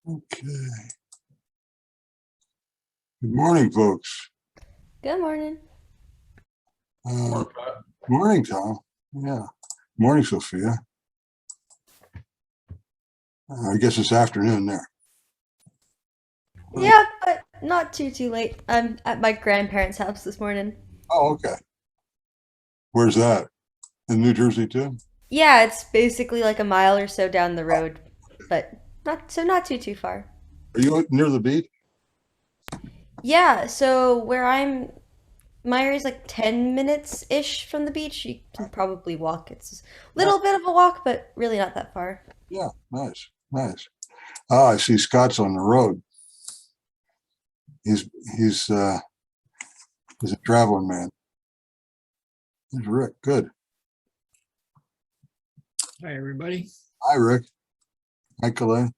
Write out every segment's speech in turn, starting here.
Okay. Good morning, folks. Good morning. Uh, Morning, Tom. Yeah. Morning, Sophia. I guess it's afternoon there. Yeah, but not too late. I'm at my grandparents' house this morning. Oh, okay. Where's that? In New Jersey too? Yeah, it's basically like a mile or so down the road, but not too far. Are you near the beach? Yeah, so my area's like 10 minutes ish from the beach. You can probably walk. It's a Yeah. little bit of a walk, but really not that far. Yeah. Nice. Nice. Ah, I see Scott's on the road. He's he's uh he's a traveling man. There's Rick. Good. Hi, everybody. Hi, Rick. Hi, Colleen.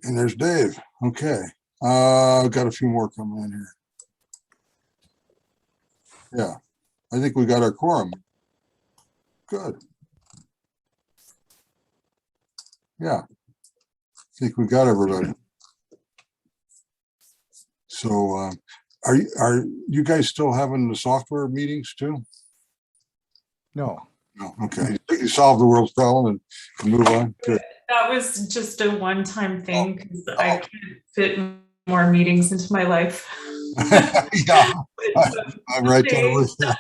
And there's Dave. Okay. I've got a few more coming in here. Yeah. I think we got our quorum. Good. Yeah. I think we got everybody. So, are you guys still having the software meetings too? No, No. Okay. You solved the world's problem and move on. Good. That was just a one-time Oh, thing because I oh. can't fit more meetings into my life. Yeah, I'm right there with you.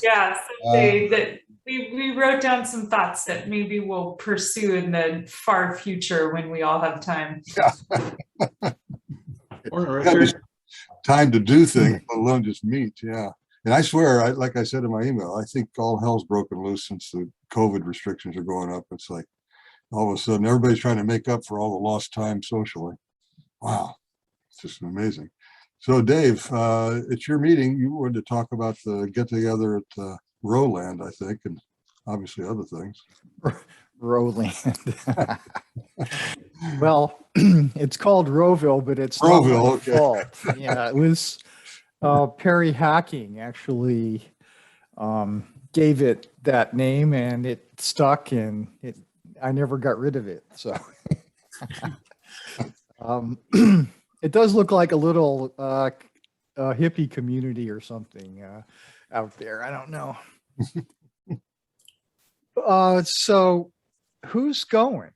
Yeah, someday that we wrote down some thoughts that maybe we'll pursue in the far future when we all have time. Yeah. Time to do things, let alone just meet. Yeah. And I swear, like I said in my email, I think all hell's broken loose since the COVID restrictions are going up. It's like all of a sudden everybody's trying to make up for all the lost time socially. Wow. It's just amazing. So Dave, it's your meeting. You wanted to talk about the get together at Rowland, I think, and obviously other things. Rowland. Well, it's called Rowville, but it's not my Rowville, okay. fault. Yeah, it was Perry Hacking actually gave it that name, and it stuck, and I never got rid of it. So um, it does look like a little hippie community or something out there. I don't know. So who's going?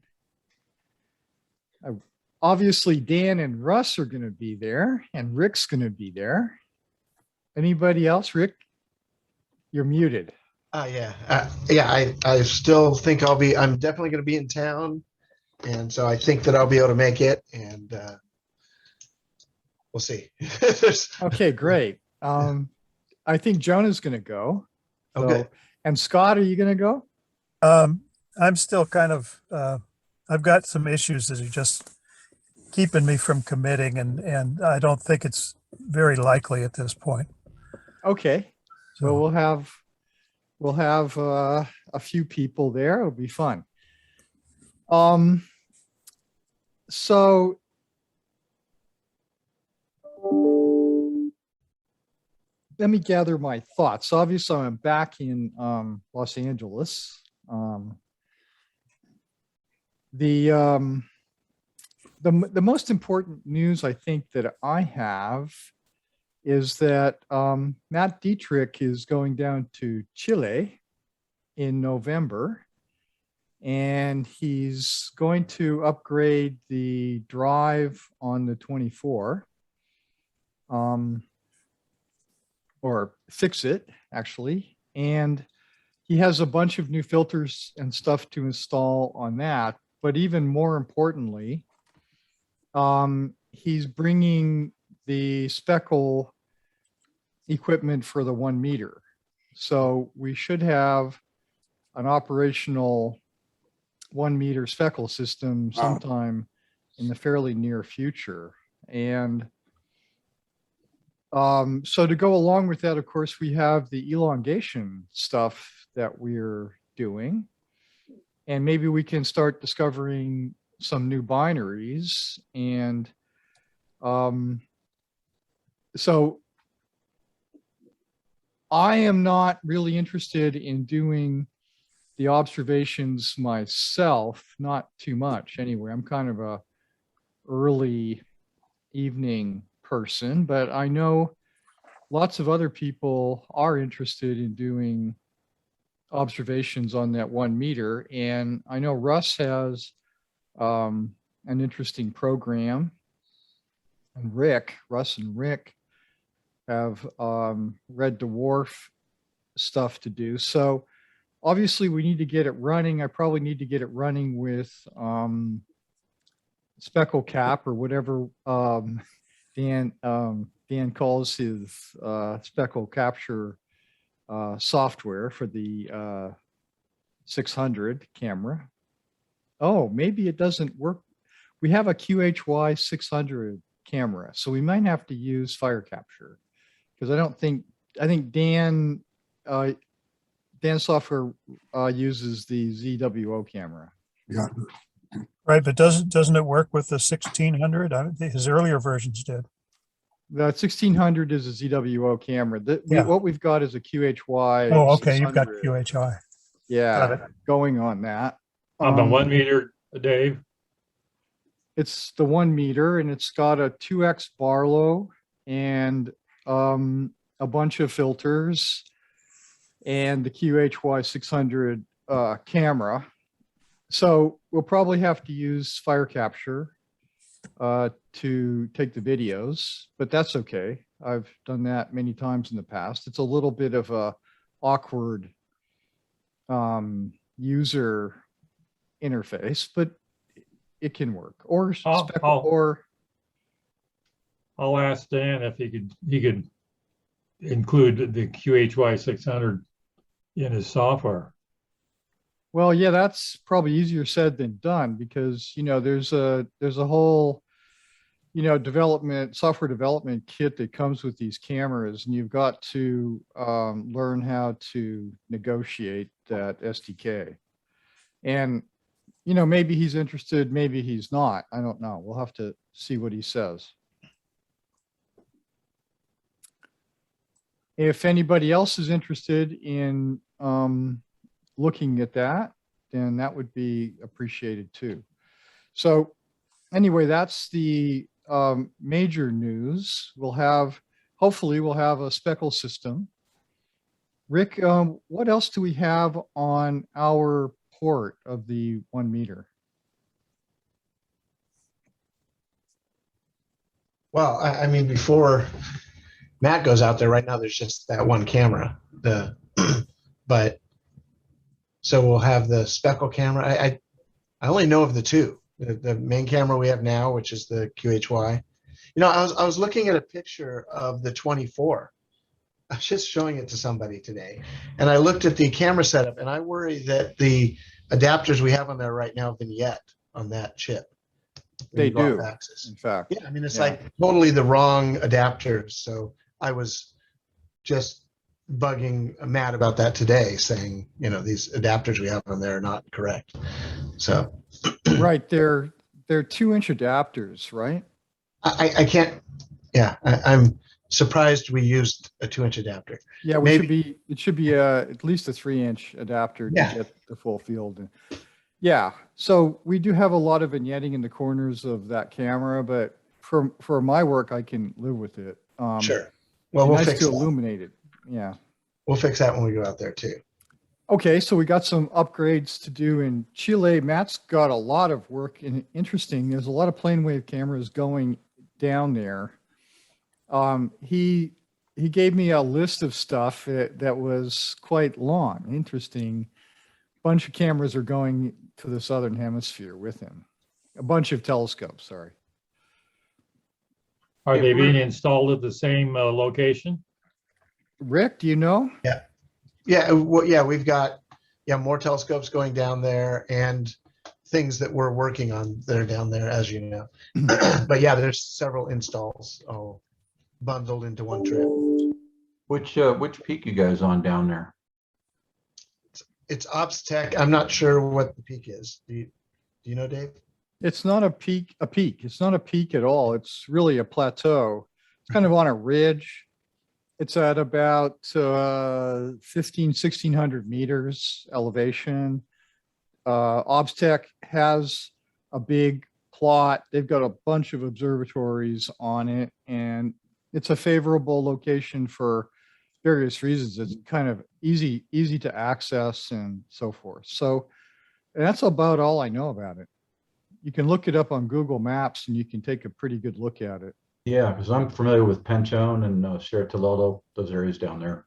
Obviously, Dan and Russ are going to be there, and Rick's going to be there. Anybody else? Rick, you're muted. I still think I'm definitely going to be in town. And so I think that I'll be able to make it, and we'll see. Okay, great. I think Jonah's going to go. So, Okay. and Scott, are you going to go? I'm still kind of, I've got some issues that are just keeping me from committing, and I don't think it's very likely at this point. Okay. So So we'll have a few people there. It'll be fun. So let me gather my thoughts. Obviously, I'm back in Los Angeles. The most important news I think that I have is that Matt Dietrich is going down to Chile in November, and he's going to upgrade the drive on the 24, or fix it actually. And he has a bunch of new filters and stuff to install on that. But even more importantly, he's bringing the speckle equipment for the 1 meter. So we should have an operational 1 meter speckle system sometime in the fairly near future. And so to go along with that, of course, we have the elongation stuff that we're doing. And maybe we can start discovering some new binaries. And so I am not really interested in doing the observations myself, not too much anyway. I'm kind of a early evening person, but I know lots of other people are interested in doing observations on that 1 meter. And I know Russ has an interesting program, and Russ and Rick have red dwarf stuff to do. So obviously we need to get it running. I probably need to get it running with speckle cap or whatever Dan calls his speckle capture software for the 600 camera. Oh, maybe it doesn't work. We have a QHY 600 camera, so we might have to use fire capture, because I think Dan software uses the ZWO camera. Yeah. Right, but doesn't it work with the 1600? His earlier versions did. The 1600 is a ZWO camera. Yeah. What we've got is a QHY. Oh, okay, you've got 600. QHI. Got Yeah, it. going on that. On the 1 meter, Dave? It's the 1 meter, and it's got a 2x Barlow and a bunch of filters and the QHY 600 camera. So we'll probably have to use fire capture to take the videos, but that's okay. I've done that many times in the past. It's a little bit of a awkward user interface, but it can work. Or I'll ask Dan if he could include the QHY 600 in his software. well, yeah, that's probably easier said than done, because there's a whole software development kit that comes with these cameras, and you've got to learn how to negotiate that SDK. And maybe he's interested, maybe he's not. I don't know. We'll have to see what he says. If anybody else is interested in looking at that, then that would be appreciated too. So anyway, that's the major news. Hopefully we'll have a speckle system. Rick, what else do we have on our port of the 1 meter? Well, I mean, before Matt goes out there right now, there's just that one camera. But so we'll have the speckle camera. I only know of the two. The main camera we have now, which is the QHY. I was looking at a picture of the 24. I was just showing it to somebody today, and I looked at the camera setup, and I worry that the adapters we have on there right now vignette on that chip. They do, Axis. in fact. Yeah, I mean, it's like totally the wrong adapters. So I was just bugging Matt about that today, saying, these adapters we have on there are not correct. So. Right, they're 2-inch adapters, right? I can't. Yeah, I'm surprised we used a 2-inch adapter. Yeah, it should be at least a 3-inch adapter to get the full field. Yeah, so we do have a lot of vignetting in the corners of that camera, but for my work, I can live with it. Sure. Well, we'll fix to that. illuminate it. Yeah. We'll fix that when we go out there too. Okay, so we got some upgrades to do in Chile. Matt's got a lot of work, and interesting. There's a lot of plane wave cameras going down there. He gave me a list of stuff that was quite long, interesting. Bunch of cameras are going to the southern hemisphere with him. A bunch of telescopes, sorry. Are they being installed at the same location? Rick, do you know? Yeah. Well, yeah, we've got more telescopes going down there, and things that we're working on that are down there, as you know. But yeah, there's several installs all bundled into one trip. Which peak you guys on down there? It's Ops Tech. I'm not sure what the peak is. Do you know, Dave? It's not a peak. It's not a peak at all. It's really a plateau. It's kind of on a ridge. It's at about 1600 meters elevation. OBSTEC has a big plot. They've got a bunch of observatories on it, and it's a favorable location for various reasons. It's kind of easy to access and so forth. So that's about all I know about it. You can look it up on Google Maps and you can take a pretty good look at it. Yeah, because I'm familiar with Pentone and Sierra those areas down there.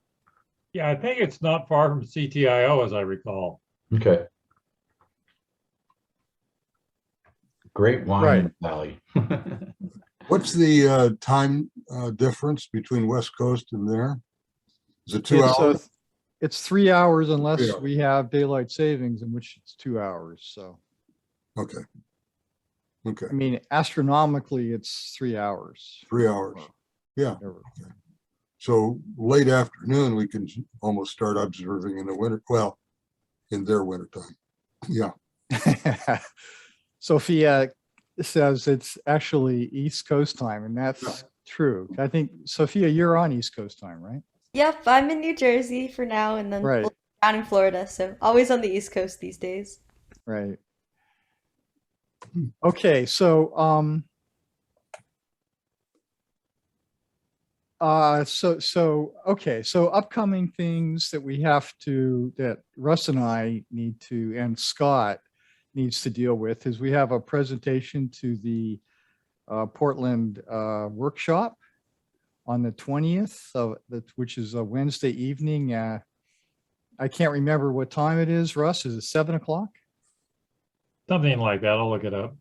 Yeah, I think it's not far from CTIO, as I recall. Okay. Great wine Right. in the valley. What's the time difference between West Coast and there? Is it 2 hours? It's 3 hours unless 3 hours. we have daylight savings, in which it's 2 hours. So, Okay. Okay, I mean, astronomically, it's 3 hours. 3 hours. Yeah. Whatever. So late afternoon, we can almost start observing in the winter, well, in their winter time. Yeah. Sophia says it's actually East Coast time, and that's true. I think, Sophia, you're on East Coast time, right? Yep, I'm in New Jersey for now, and then Right. down in Florida, so always on the East Coast these days. Right. Okay, so so upcoming things that we have to, that Russ and I need to, and Scott needs to deal with, is we have a presentation to the Portland workshop on the 20th of which is a Wednesday evening. I can't remember what time it is. Russ, is it 7 o'clock? Something like that. I'll look it up.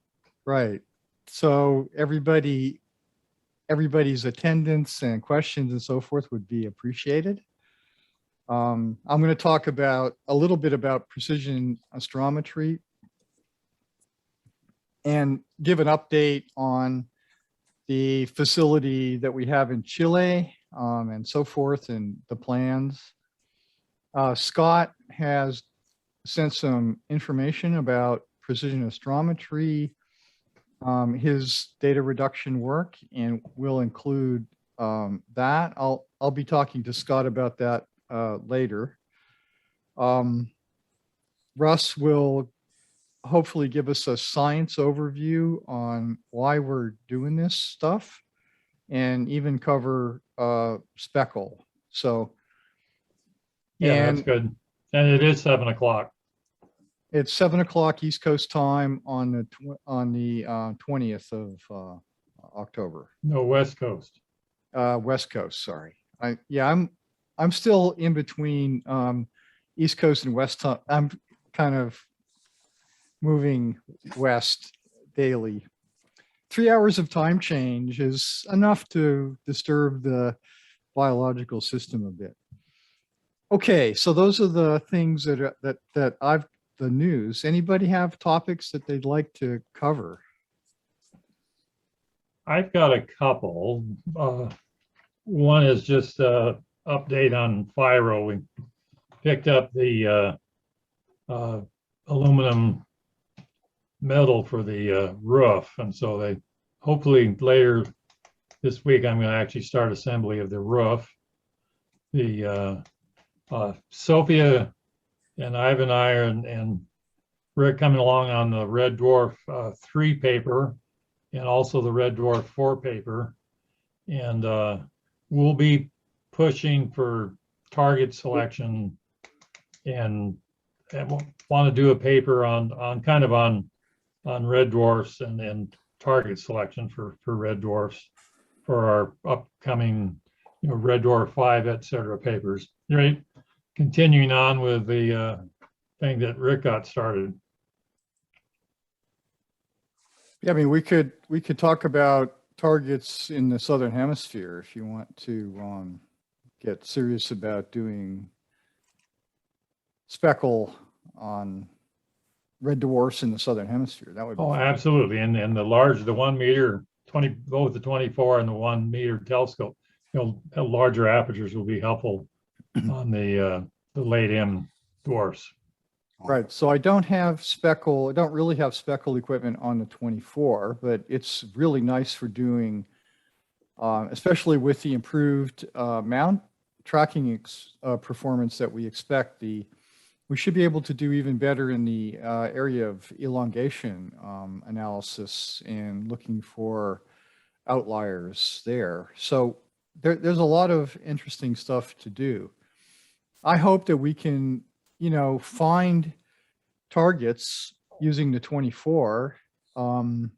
Right. So everybody's attendance and questions and so forth would be appreciated. I'm going to talk about a little bit about precision astrometry and give an update on the facility that we have in Chile and so forth, and the plans. Scott has sent some information about precision astrometry, his data reduction work, and we'll include that. I'll be talking to Scott about that later. Russ will hopefully give us a science overview on why we're doing this stuff, and even cover speckle. So Yeah, that's and good. And it is 7 o'clock. it's 7 o'clock East Coast time on the 20th of October. No, West Coast. West Coast, sorry. I'm still in between East Coast and West. I'm kind of moving west daily. 3 hours of time change is enough to disturb the biological system a bit. Okay, so those are the things that I've, the news. Anybody have topics that they'd like to cover? I've got a couple. One is just update on FIRO. We picked up the aluminum metal for the roof, and so they hopefully later this week I'm going to actually start assembly of the roof. The Sophia and Ivan and I and Rick coming along on the Red Dwarf 3 paper, and also the Red Dwarf 4 paper, and we'll be pushing for target selection, and want to do a paper on kind of on red dwarfs and target selection for red dwarfs for our upcoming, Red Dwarf 5, etc. papers. Right. Continuing on with the thing that Rick got started. Yeah, I mean, we could talk about targets in the Southern Hemisphere if you want to get serious about doing speckle on red dwarfs in the Southern Hemisphere. That would be Oh, fun. absolutely. And the 1 meter, both the 24 and the 1 meter telescope, larger apertures will be helpful on the late M dwarfs. Right. So I don't really have speckle equipment on the 24, but it's really nice for doing especially with the improved mount tracking performance that we expect. We should be able to do even better in the area of elongation analysis and looking for outliers there. So there's a lot of interesting stuff to do. I hope that we can, find targets using the 24 and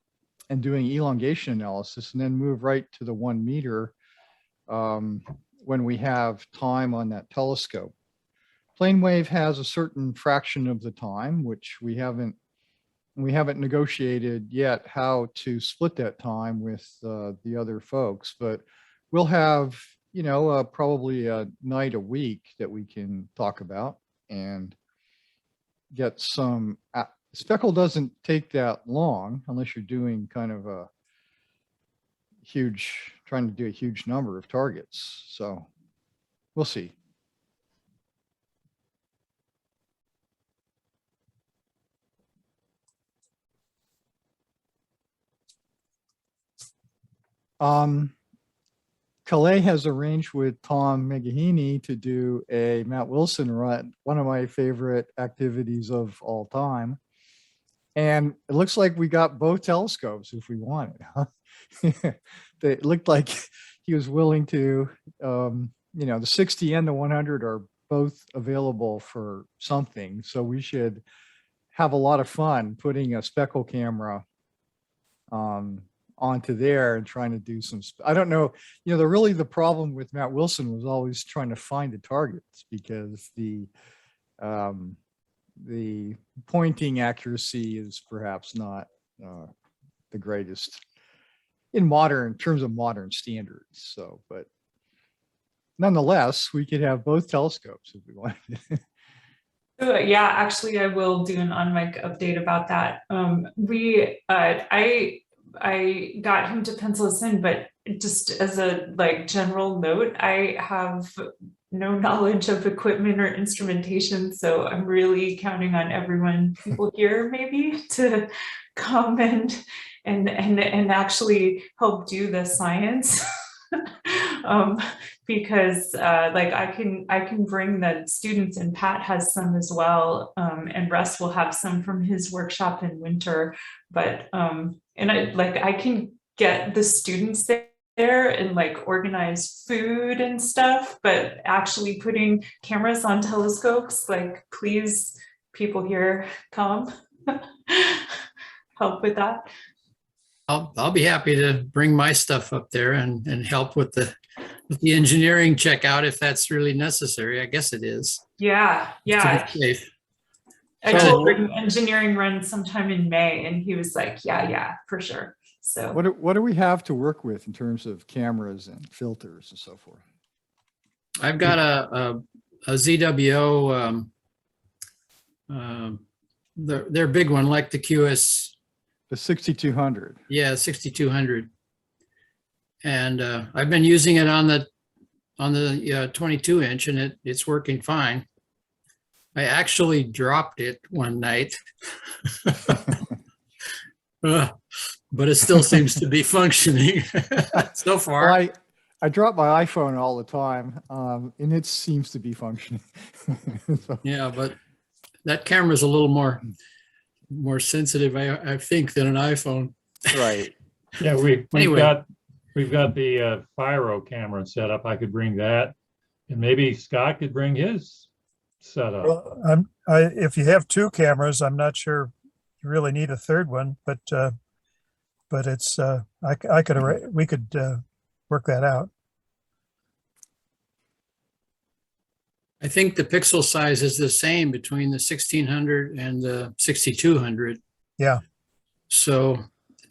doing elongation analysis, and then move right to the 1 meter when we have time on that telescope. Plane wave has a certain fraction of the time, which we haven't negotiated yet how to split that time with the other folks, but we'll have, probably a night a week that we can talk about and get some. Speckle doesn't take that long unless you're doing kind of trying to do a huge number of targets. So we'll see. Calais has arranged with Tom Megahini to do a Matt Wilson run, one of my favorite activities of all time. And it looks like we got both telescopes if we wanted. Huh? It looked like he was willing to, the 60 and the 100 are both available for something. So we should have a lot of fun putting a speckle camera onto there and trying to do some, I don't know, the problem with Matt Wilson was always trying to find the targets, because the pointing accuracy is perhaps not the greatest in terms of modern standards. So, but nonetheless, we could have both telescopes if we wanted. Yeah, actually, I will do an on-mic update about that. I got him to pencil us in, but just as a general note, I have no knowledge of equipment or instrumentation, so I'm really counting on people here maybe to come and actually help do the science. Because I can bring the students, and Pat has some as well, and Russ will have some from his workshop in winter, but and I can get the students there and organize food and stuff, but actually putting cameras on telescopes, please, people here, come help with that. I'll be happy to bring my stuff up there and help with the engineering checkout if that's really necessary. I guess it is. Yeah. To be safe. I told him engineering run sometime in May, and he was like, yeah, for sure. So what do we have to work with in terms of cameras and filters and so forth? I've got a ZWO, their big one, like the QS. The 6200. Yeah, 6200. And I've been using it on the 22-inch, and it's working fine. I actually dropped it one night, but it still seems to be functioning so far. Well, I drop my iPhone all the time, and it seems to be functioning. So. Yeah, but that camera is a little more sensitive, I think, than an iPhone. Right. Yeah, we've Anyway. got the Firo camera set up. I could bring that, and maybe Scott could bring his setup. Well, if you have two cameras, I'm not sure you really need a third one, but it's we could work that out. I think the pixel size is the same between the 1600 and the 6200. Yeah. So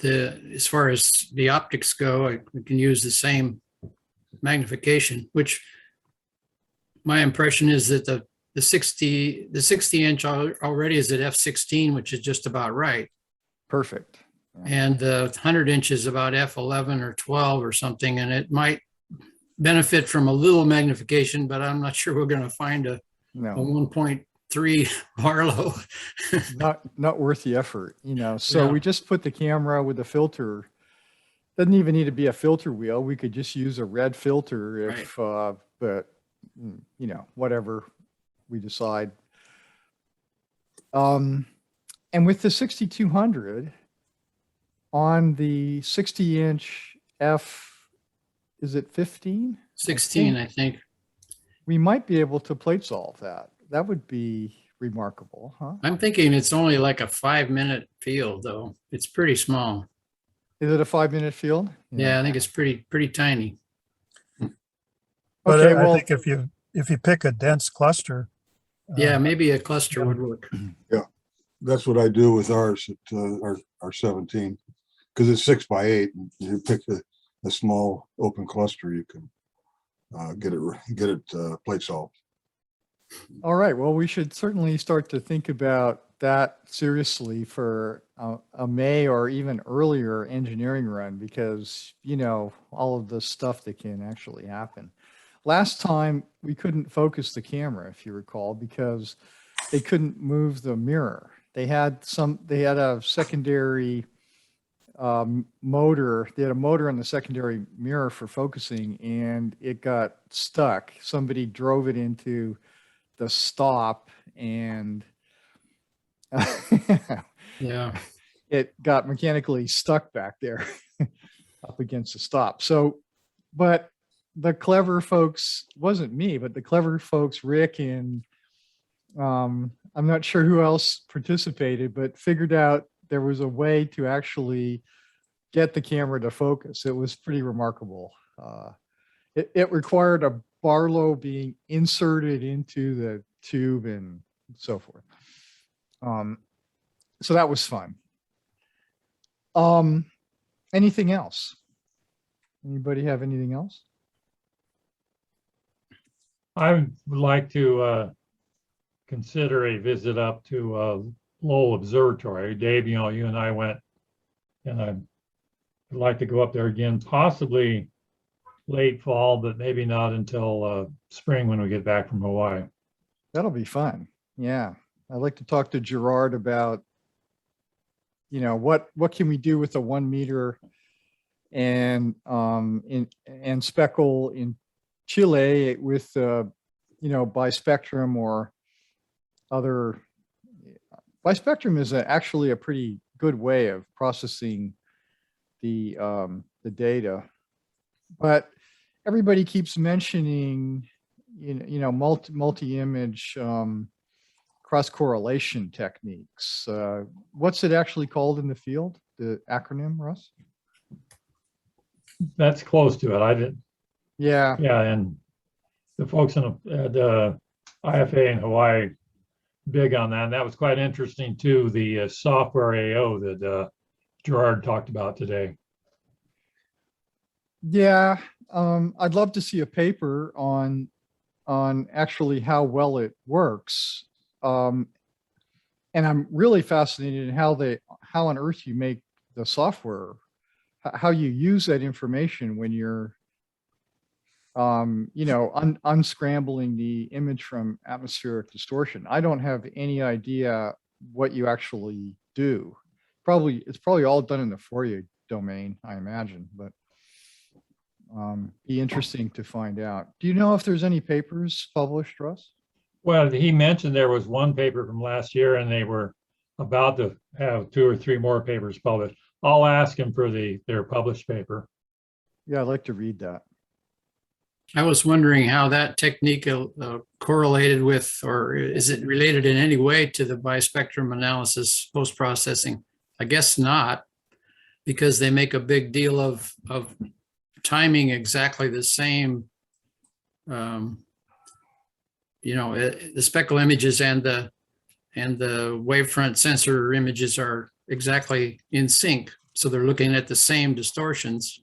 as far as the optics go, we can use the same magnification, which my impression is that the 60 inch already is at f16, which is just about right. Perfect. And the 100 inch is about f11 or 12 or something, and it might benefit from a little magnification, but I'm not sure we're going to find a 1.3 Barlow. not worth the effort, So we just put the camera with the filter Doesn't even need to be a filter wheel. We could just use a red filter if, but you know, whatever we decide. And with the 6200 on the 60-inch is it 15? 16, I think. We might be able to plate solve that. That would be remarkable, huh? I'm thinking it's only like a 5-minute field, though. It's pretty small. Is it a 5-minute field? Yeah, I think it's pretty tiny. But Okay, I well, think if you pick a dense cluster, Yeah, maybe a cluster would work. That's what I do with ours at our 17, because it's 6 by 8. And you pick a small open cluster, you can get it plate solved. all right. Well, we should certainly start to think about that seriously for a May or even earlier engineering run, because, you know, all of the stuff that can actually happen. Last time we couldn't focus the camera, if you recall, because they couldn't move the mirror. They had a secondary motor. They had a motor on the secondary mirror for focusing, and it got stuck. Somebody drove it into the stop, and Yeah. it got mechanically stuck back there up against the stop. So, but the clever folks, wasn't me, but the clever folks, Rick and I'm not sure who else participated, but figured out there was a way to actually get the camera to focus. It was pretty remarkable. It required a Barlow being inserted into the tube and so forth. So that was fun. Anything else? Anybody have anything else? I would like to consider a visit up to Lowell Observatory. Dave, you know, you and I went, and I'd like to go up there again, possibly late fall, but maybe not until spring when we get back from Hawaii. That'll be fun. Yeah. I'd like to talk to Gerard about, you know, what can we do with a 1 meter and speckle in Chile with you know, bispectrum or other. Bispectrum is actually a pretty good way of processing the data, but everybody keeps mentioning you know multi-image cross correlation techniques. What's it actually called in the field? The acronym, Russ? That's close to it. I did. Yeah. Yeah, and the folks in the IFA in Hawaii big on that. And that was quite interesting too. The software AO that Gerard talked about today. Yeah, I'd love to see a paper on actually how well it works. And I'm really fascinated in how on earth you make the software, how you use that information when you're you know, unscrambling the image from atmospheric distortion. I don't have any idea what you actually do. It's probably all done in the Fourier domain, I imagine, but be interesting to find out. Do you know if there's any papers published, Russ? Well, he mentioned there was one paper from last year and they were about to have 2 or 3 more papers published. I'll ask him for their published paper. Yeah, I'd like to read that. I was wondering how that technique correlated with, or is it related in any way to the bispectrum analysis post-processing? I guess not, because they make a big deal of timing exactly the same. You know, the speckle images and the wavefront sensor images are exactly in sync. So they're looking at the same distortions.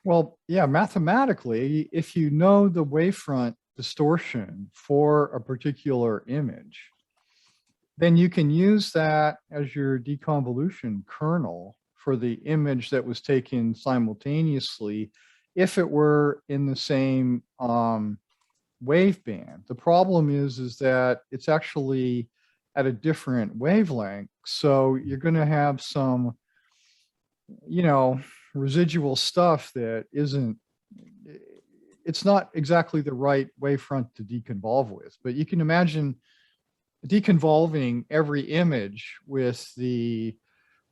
Well, yeah, mathematically, if you know the wavefront distortion for a particular image, then you can use that as your deconvolution kernel for the image that was taken simultaneously if it were in the same waveband. The problem is that it's actually at a different wavelength. So you're going to have some, you know, residual stuff that isn't, it's not exactly the right wavefront to deconvolve with, but you can imagine deconvolving every image with the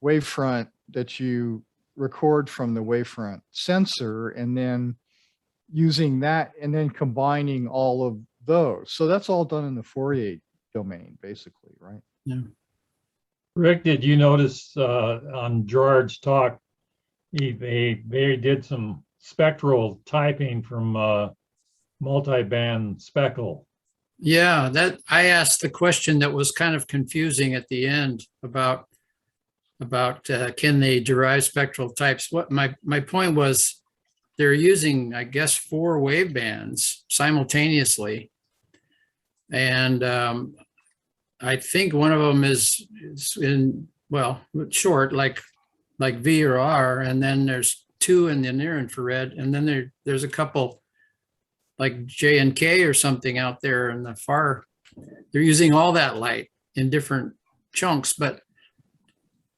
wavefront that you record from the wavefront sensor, and then using that and then combining all of those. So that's all done in the Fourier domain, basically, right? Yeah. Rick, did you notice on Gerard's talk, they did some spectral typing from multi-band speckle? Yeah, that I asked the question that was kind of confusing at the end about can they derive spectral types? What my point was, they're using, I guess, 4 wavebands simultaneously, and I think one of them is in, well, short, like V or R, and then there's 2 in the near infrared, and then there's a couple like J and K or something out there in the far. They're using all that light in different chunks, but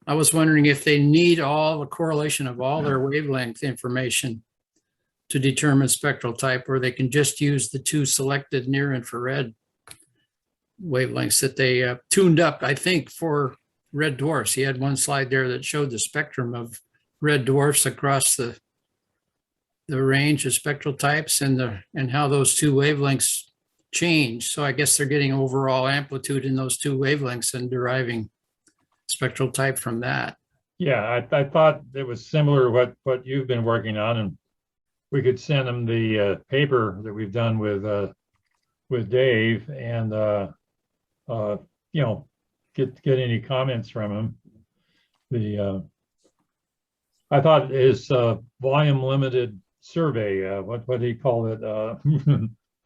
I was wondering if they need all the correlation of all their wavelength information to determine spectral type, or they can just use the 2 selected near infrared wavelengths that they tuned up, I think, for red dwarfs. He had one slide there that showed the spectrum of red dwarfs across the range of spectral types and how those 2 wavelengths change. So I guess they're getting overall amplitude in those 2 wavelengths and deriving spectral type from that. Yeah, I thought it was similar what you've been working on, and we could send them the paper that we've done with Dave, and you know, get any comments from him. I thought his volume limited survey, what do you call it?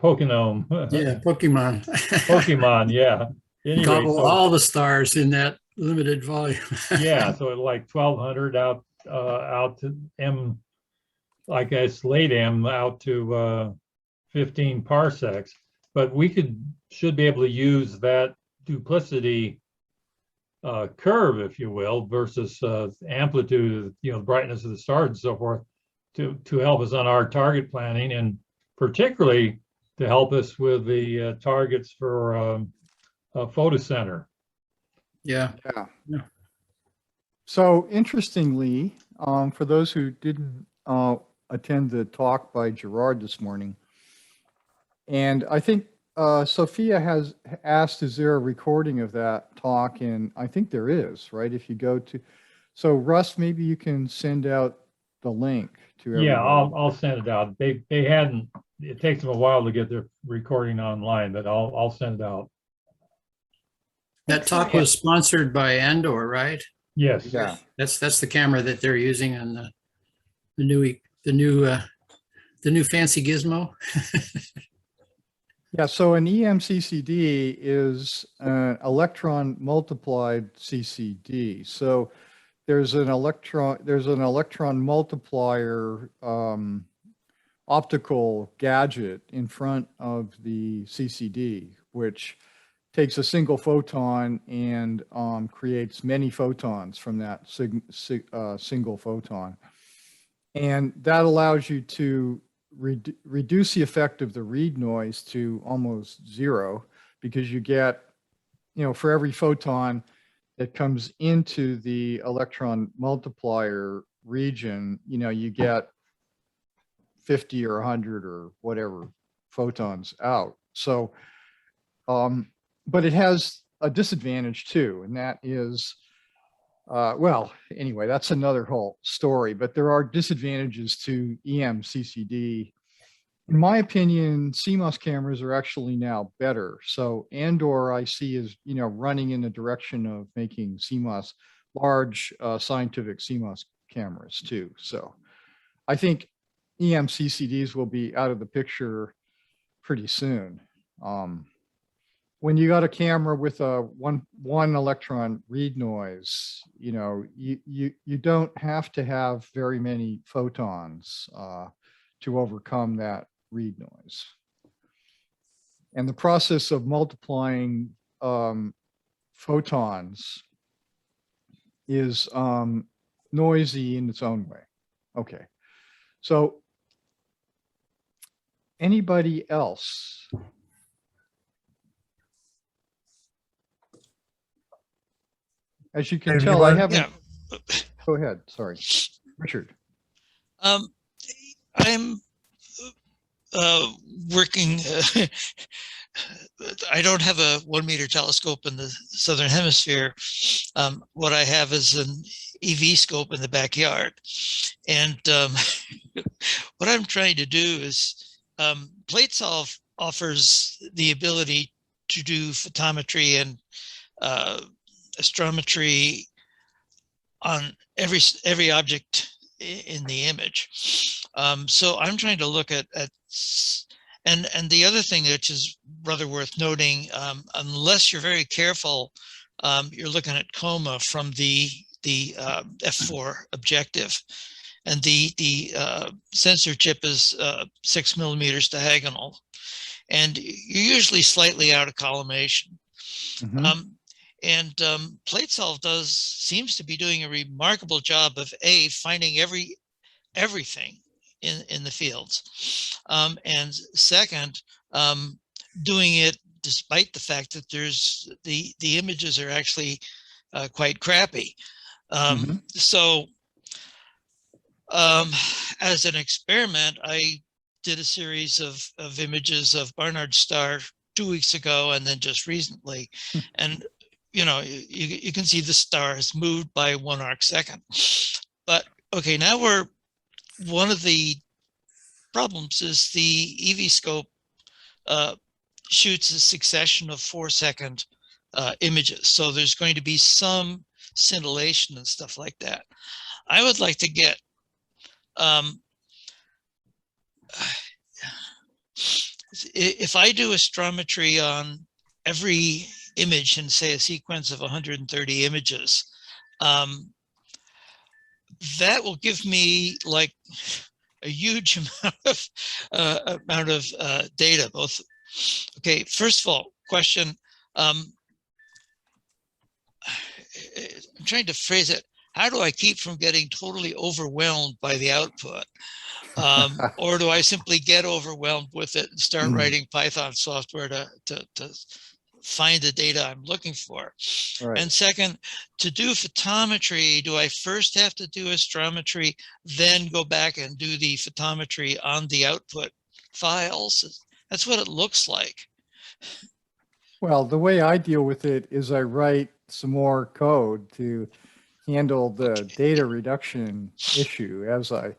Pokenome. Yeah, Pokemon. Pokemon, yeah. Anyway, Gobble so, all the stars in that limited volume. yeah, so like 1200 out to M, I guess late M out to 15 parsecs, but we should be able to use that duplicity curve, if you will, versus amplitude, you know, brightness of the stars and so forth, to help us on our target planning, and particularly to help us with the targets for a photocenter. Yeah. Yeah. So interestingly, for those who didn't attend the talk by Gerard this morning, and I think Sophia has asked, is there a recording of that talk? And I think there is, right? If you go to, so Russ, maybe you can send out the link to everybody. Yeah, I'll send it out. They hadn't, it takes them a while to get their recording online, but I'll send it out. That talk was sponsored by Andor, right? Yes. Yeah. That's the camera that they're using on the new fancy gizmo. Yeah, so an EMCCD is an electron multiplied CCD. So there's an electron multiplier optical gadget in front of the CCD, which takes a single photon and creates many photons from that single photon. And that allows you to reduce the effect of the read noise to almost 0, because you get, you know, for every photon that comes into the electron multiplier region, you know, you get 50 or 100 or whatever photons out. So, but it has a disadvantage too, and that is, well, anyway, that's another whole story, but there are disadvantages to EMCCD. In my opinion, CMOS cameras are actually now better. So Andor I see is, you know, running in the direction of making CMOS, large scientific CMOS cameras too. So I think EMCCDs will be out of the picture pretty soon. When you got a camera with a one electron read noise, you know, you don't have to have very many photons to overcome that read noise. And the process of multiplying photons is noisy in its own way. Okay. So anybody else? As you can Dave, you tell, I want- haven't. Yeah. Go ahead. Sorry, Richard. I'm working. I don't have a 1 meter telescope in the southern hemisphere. What I have is an EV scope in the backyard, and what I'm trying to do is PlateSolve offers the ability to do photometry and astrometry on every object in the image. So I'm trying to look at and the other thing which is rather worth noting, unless you're very careful, you're looking at coma from the f4 objective, and the sensor chip is 6 millimeters diagonal, and you're usually slightly out of collimation. And PlateSolve seems to be doing a remarkable job of finding everything in the fields, and second, doing it despite the fact that there's the images are actually quite crappy. So as an experiment, I did a series of images of Barnard's star 2 weeks ago, and then just recently, and you can see the star has moved by 1 arc second. But okay, now one of the problems is the EV scope shoots a succession of 4-second images. So there's going to be some scintillation and stuff like that. I would like to get if I do astrometry on every image in, say, a sequence of 130 images, that will give me like a huge amount of data. Both. Okay, first of all, question. I'm trying to phrase it. How do I keep from getting totally overwhelmed by the output? Or do I simply get overwhelmed with it and start writing Python software to find the data I'm looking for? Right. And second, to do photometry, do I first have to do astrometry, then go back and do the photometry on the output files? That's what it looks like. Well, the way I deal with it is I write some more code to handle the data reduction issue as I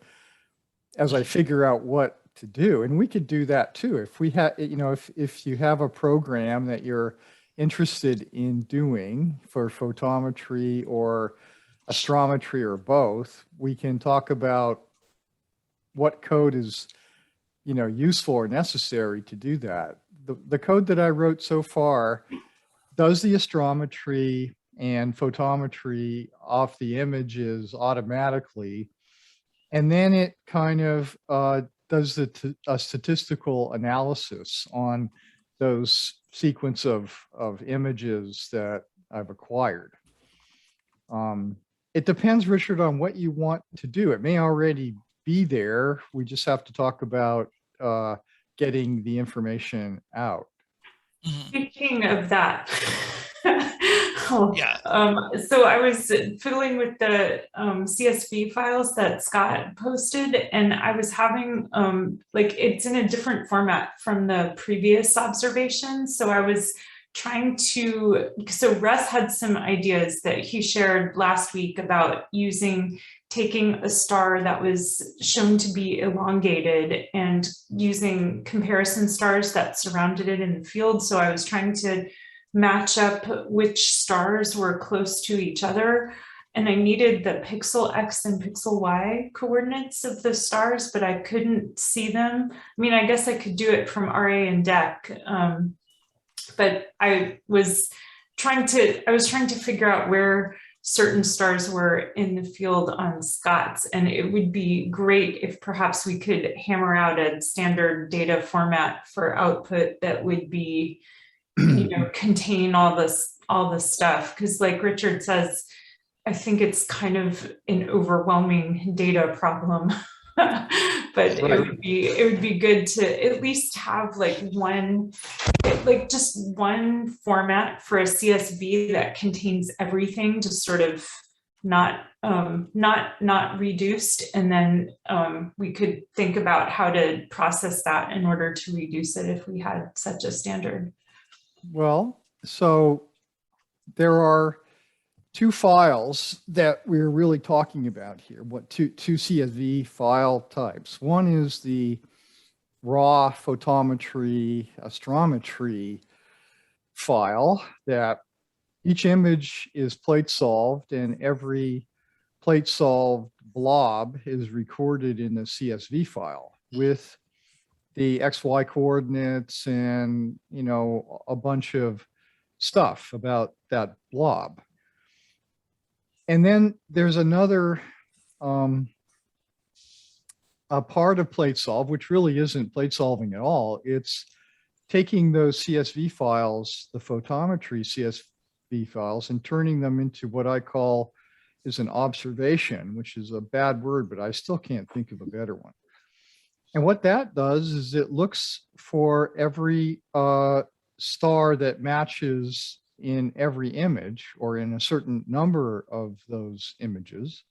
figure out what to do. And we could do that too. If we have, if you have a program that you're interested in doing for photometry or astrometry or both, we can talk about what code is, useful or necessary to do that. The code that I wrote so far does the astrometry and photometry off the images automatically. And then it kind of does a statistical analysis on those sequence of images that I've acquired. It depends, Richard, on what you want to do. It may already be there. We just have to talk about getting the information out. Speaking of that, Yeah. So I was fiddling with the CSV files that Scott posted, and I was having it's in a different format from the previous observation. So I was trying to, so Russ had some ideas that he shared last week about taking a star that was shown to be elongated and using comparison stars that surrounded it in the field. So I was trying to match up which stars were close to each other. And I needed the pixel X and pixel Y coordinates of the stars, but I couldn't see them. I mean, I guess I could do it from RA and DEC, but I was trying to figure out where certain stars were in the field on Scott's, and it would be great if perhaps we could hammer out a standard data format for output that would be, contain all this stuff. Because like Richard says, I think it's kind of an overwhelming data problem. But Right. it would be good to at least have like just one format for a CSV that contains everything, just sort of not reduced, and then we could think about how to process that in order to reduce it if we had such a standard. Well, so there are two files that we're really talking about here. Two CSV file types. One is the raw photometry astrometry file that each image is plate solved, and every plate solved blob is recorded in the CSV file with the XY coordinates and, you know, a bunch of stuff about that blob. And then there's another a part of plate solve, which really isn't plate solving at all. It's taking those CSV files, the photometry CSV files, and turning them into what I call is an observation, which is a bad word, but I still can't think of a better one. And what that does is it looks for every star that matches in every image or in a certain number of those images,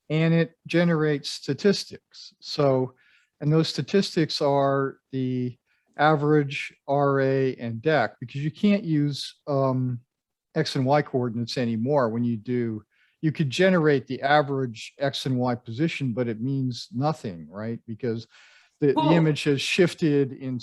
and it generates statistics. So, and those statistics are the average, RA, and DEC, because you can't use X and Y coordinates anymore. When you do, you could generate the average X and Y position, but it means nothing, right? Because the image has shifted in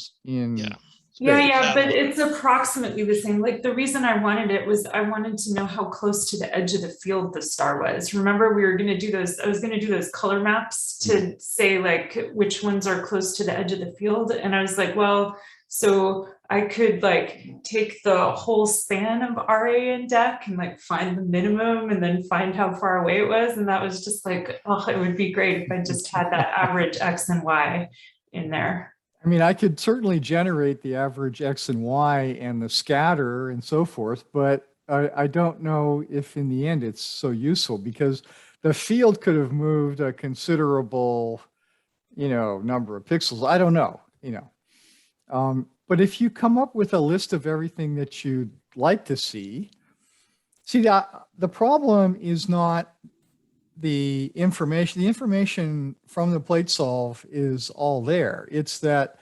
Yeah. Yeah, but it's approximately the same. Like the reason I wanted it was I wanted to know how close to the edge of the field the star was. Remember, we were going to do those, I was going to do those color maps to say like which ones are close to the edge of the field. And I was like, well, so I could like take the whole span of RA and DEC and like find the minimum and then find how far away it was. And that was just like, oh, it would be great if I just had that average X and Y in there. I mean, I could certainly generate the average X and Y and the scatter and so forth, but I don't know if in the end it's so useful, because the field could have moved a considerable, you know, number of pixels. I don't know, you know. But if you come up with a list of everything that you'd like to see, the problem is not the information from the plate solve is all there. It's that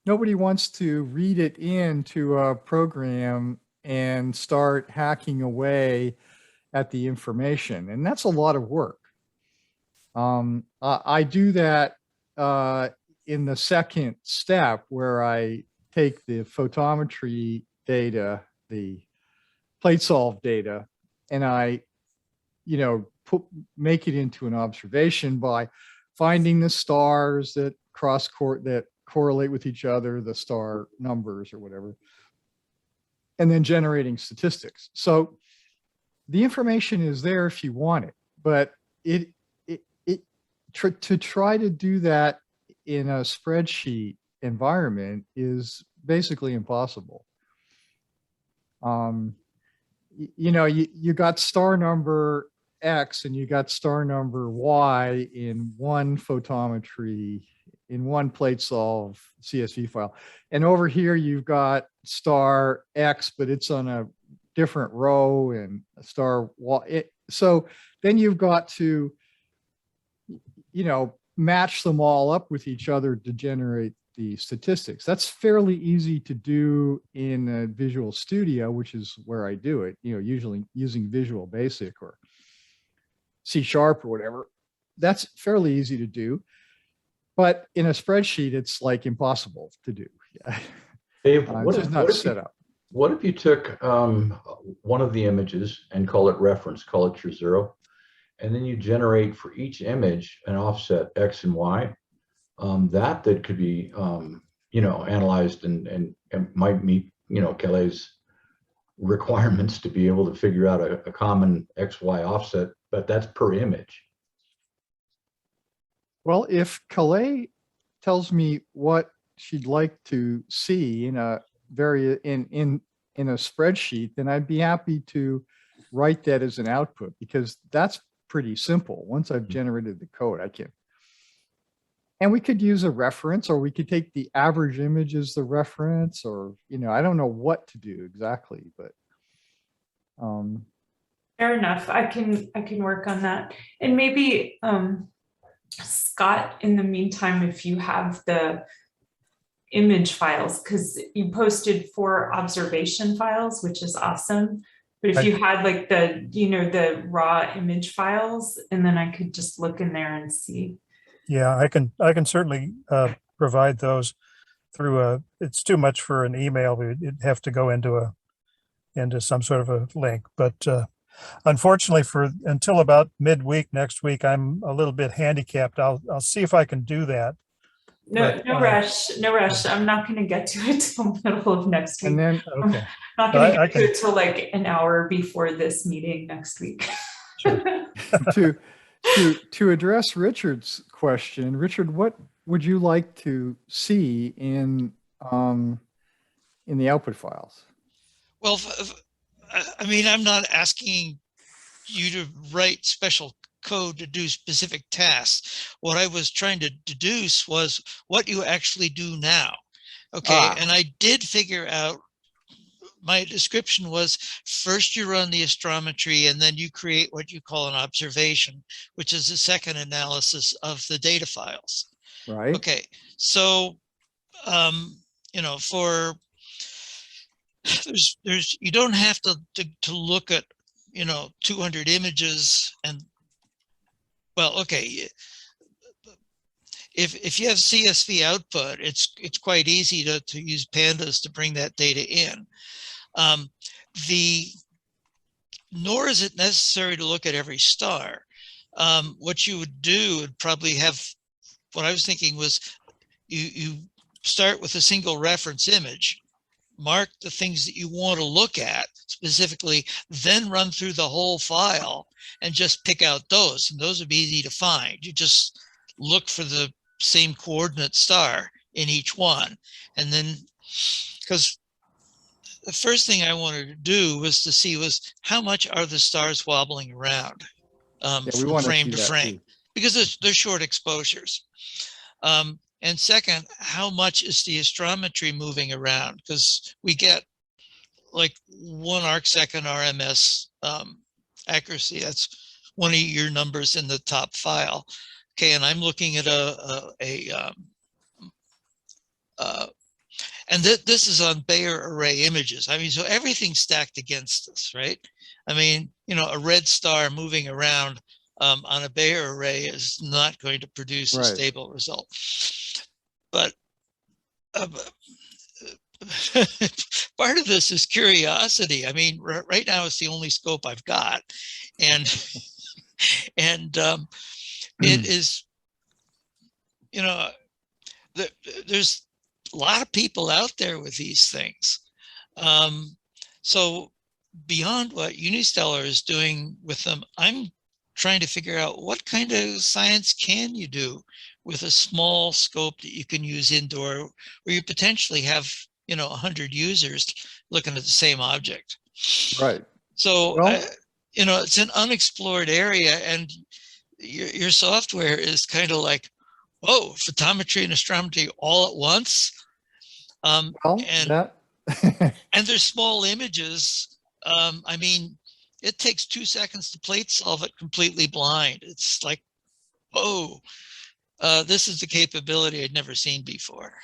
nobody wants to read it into a program and start hacking away at the information. And that's a lot of work. I do that in the second step, where I take the photometry data, the plate solve data, and I, you know, make it into an observation by finding the stars that correlate with each other, the star numbers or whatever, and then generating statistics. So the information is there if you want it, but to try to do that in a spreadsheet environment is basically impossible. You know, you got star number X and you got star number Y in one photometry, in one plate solve CSV file. And over here, you've got star X, but it's on a different row, and star Y. So then you've got to, you know, match them all up with each other to generate the statistics. That's fairly easy to do in Visual Studio, which is where I do it, you know, usually using Visual Basic or C# or whatever. That's fairly easy to do, but in a spreadsheet, it's like impossible to do. Dave, It's just not set up. What if you took one of the images and call it reference, call it your 0, and then you generate for each image an offset X and Y that could be, you know, analyzed and might meet, you know, Kelly's requirements to be able to figure out a common XY offset, but that's per image. Well, if Calais tells me what she'd like to see in a spreadsheet, then I'd be happy to write that as an output, because that's pretty simple. Once I've generated the code, I can. And we could use a reference, or we could take the average image as the reference, or, you know, I don't know what to do exactly, but Fair enough. I can work on that. And maybe Scott, in the meantime, if you have the image files, because you posted 4 observation files, which is awesome. But if you had like the, you know, the raw image files, and then I could just look in there and see. Yeah, I can certainly provide those through it's too much for an email. It'd have to go into some sort of a link. But unfortunately, until about midweek next week, I'm a little bit handicapped. I'll see if I can do that. No rush. I'm not going to get to it till middle of next week. and then I'm not going to get to it till like an hour before this meeting next week. to address Richard's question, Richard, what would you like to see in the output files? Well, I mean, I'm not asking you to write special code to do specific tasks. What I was trying to deduce was what you actually do now. Okay, and I did figure out, my description was, first you run the astrometry and then you create what you call an observation, which is a second analysis of the data files. Right. Okay, so you know, there's you don't have to look at, you know, 200 images. And well, okay, if you have CSV output, it's quite easy to use pandas to bring that data in. Nor is it necessary to look at every star. What you would do would probably have, what I was thinking was, you start with a single reference image, mark the things that you want to look at specifically, then run through the whole file and just pick out those. And those would be easy to find. You just look for the same coordinate star in each one. And then, because the first thing I wanted to do was to see how much are the stars wobbling around from frame to frame, because they're short exposures. And second, how much is the astrometry moving around? Because we get like 1 arcsecond RMS accuracy. That's one of your numbers in the top file. Okay, and I'm looking at and this is on Bayer array images. I mean, so everything's stacked against us, right? I mean, you know, a red star moving around on a Bayer array is not going to produce a stable result. But part of this is curiosity. I mean, right now it's the only scope I've got, and it is, you know, there's a lot of people out there with these things. So beyond what Unistellar is doing with them, I'm trying to figure out what kind of science can you do with a small scope that you can use indoor, where you potentially have, you know, 100 users looking at the same object. Right. So, you know, it's an unexplored area, and your software is kind of like, whoa, photometry and astrometry all at once. And there's small images. I mean, it takes 2 seconds to plate solve it completely blind. It's like, whoa, this is the capability I'd never seen before.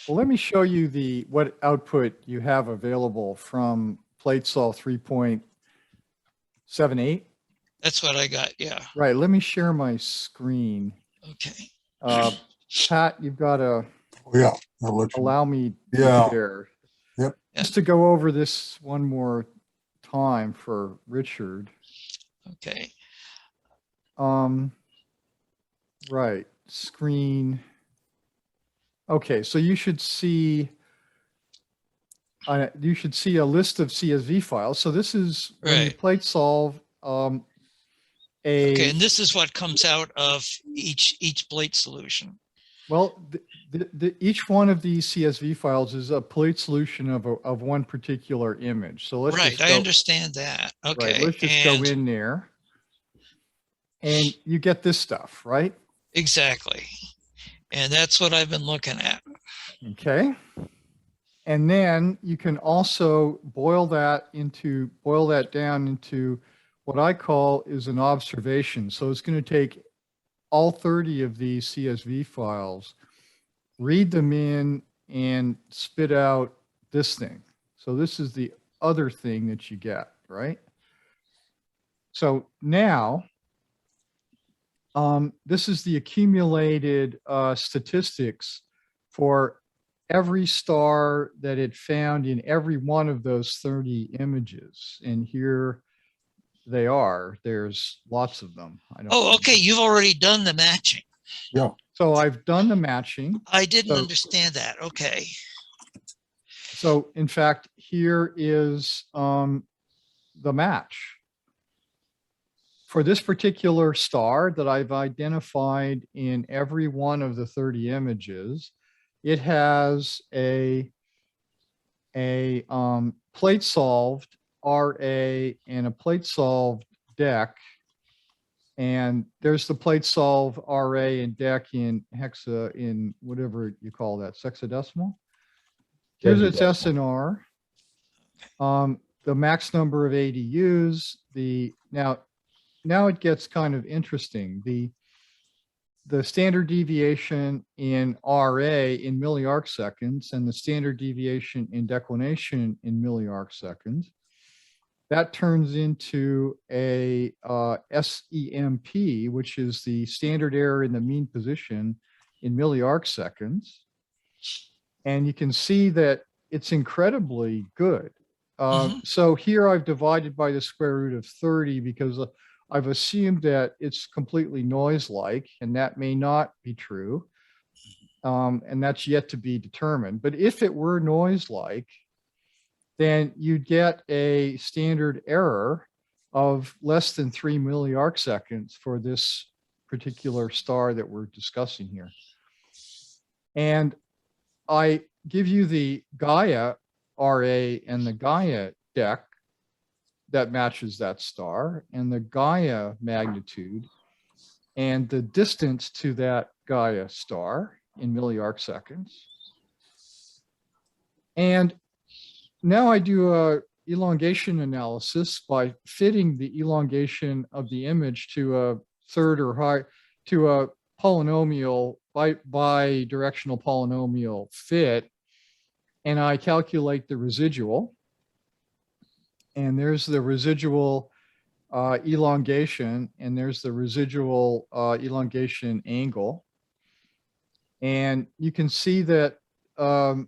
Well, let me show you what output you have available from PlateSolve 3.78. That's what I got, yeah. Right, let me share my screen. Okay. Pat, you've got to I'll let you allow me to share. Yep. Just to go over this one more time for Richard. Okay. Right, screen. Okay, so you should see a list of CSV files. So this is when you plate solve okay, and this is what comes out of each plate solution. Well, each one of these CSV files is a plate solution of one particular image. So let's Right, just I go, understand that. right, Okay, let's just go and in there. And you get this stuff, right? exactly. And that's what I've been looking at. Okay. And then you can also boil that down into what I call is an observation. So it's going to take all 30 of these CSV files, read them in, and spit out this thing. So this is the other thing that you get, right? So now, this is the accumulated statistics for every star that it found in every one of those 30 images. And here they are. There's lots of them. Oh, okay, you've already done the matching. Yeah. So I've done the matching. I didn't So- understand that. Okay. So in fact, here is the match. For this particular star that I've identified in every one of the 30 images, it has a plate solved RA and a plate solved DEC. And there's the plate solve RA and DEC in whatever you call that, sexadecimal. Here's its SNR. The max number of ADUs. Now it gets kind of interesting. The standard deviation in RA in milli-arc seconds and the standard deviation in declination in milli-arc seconds. That turns into a SEMP, which is the standard error in the mean position in milli-arc seconds. And you can see that it's incredibly good. So here I've divided by the square root of 30 because I've assumed that it's completely noise-like, and that may not be true. And that's yet to be determined. But if it were noise-like, then you'd get a standard error of less than 3 milli-arc seconds for this particular star that we're discussing here. And I give you the Gaia RA and the Gaia DEC that matches that star, and the Gaia magnitude and the distance to that Gaia star in milli-arc seconds. And now I do a elongation analysis by fitting the elongation of the image to a third or high, to a polynomial, bi-directional polynomial fit. And I calculate the residual. And there's the residual elongation, and there's the residual elongation angle. And you can see that, well,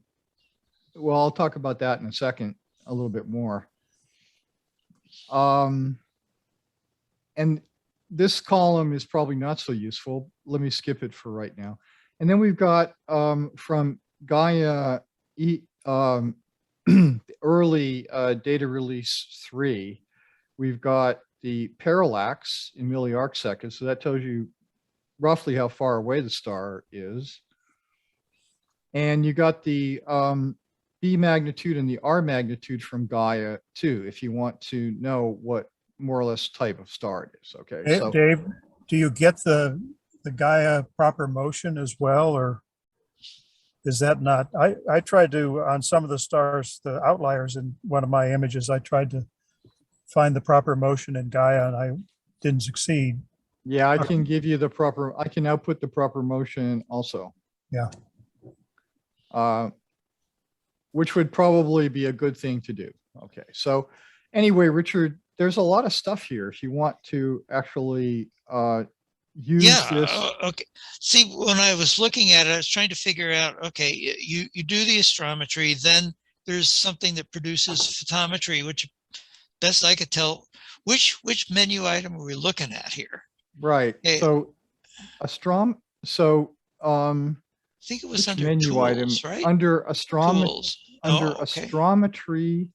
I'll talk about that in a second, a little bit more. And this column is probably not so useful. Let me skip it for right now. And then we've got from Gaia early data release 3, we've got the parallax in milli-arc seconds. So that tells you roughly how far away the star is. And you got the B magnitude and the R magnitude from Gaia too, if you want to know what more or less type of star it is. Okay. So Dave, do you get the Gaia proper motion as well, or is that not? I tried to, on some of the stars, the outliers in one of my images, I tried to find the proper motion in Gaia and I didn't succeed. yeah, I can give you the proper, I can output the proper motion also. Yeah. Which would probably be a good thing to do. Okay, so anyway, Richard, there's a lot of stuff here if you want to actually use this. Okay. See, when I was looking at it, I was trying to figure out, okay, you do the astrometry, then there's something that produces photometry, which best I could tell, which menu item are we looking at here? Right, Okay. so I think it was which under menu tools, item? right? Under astrometry. Tools. Under Oh, okay. astrometry,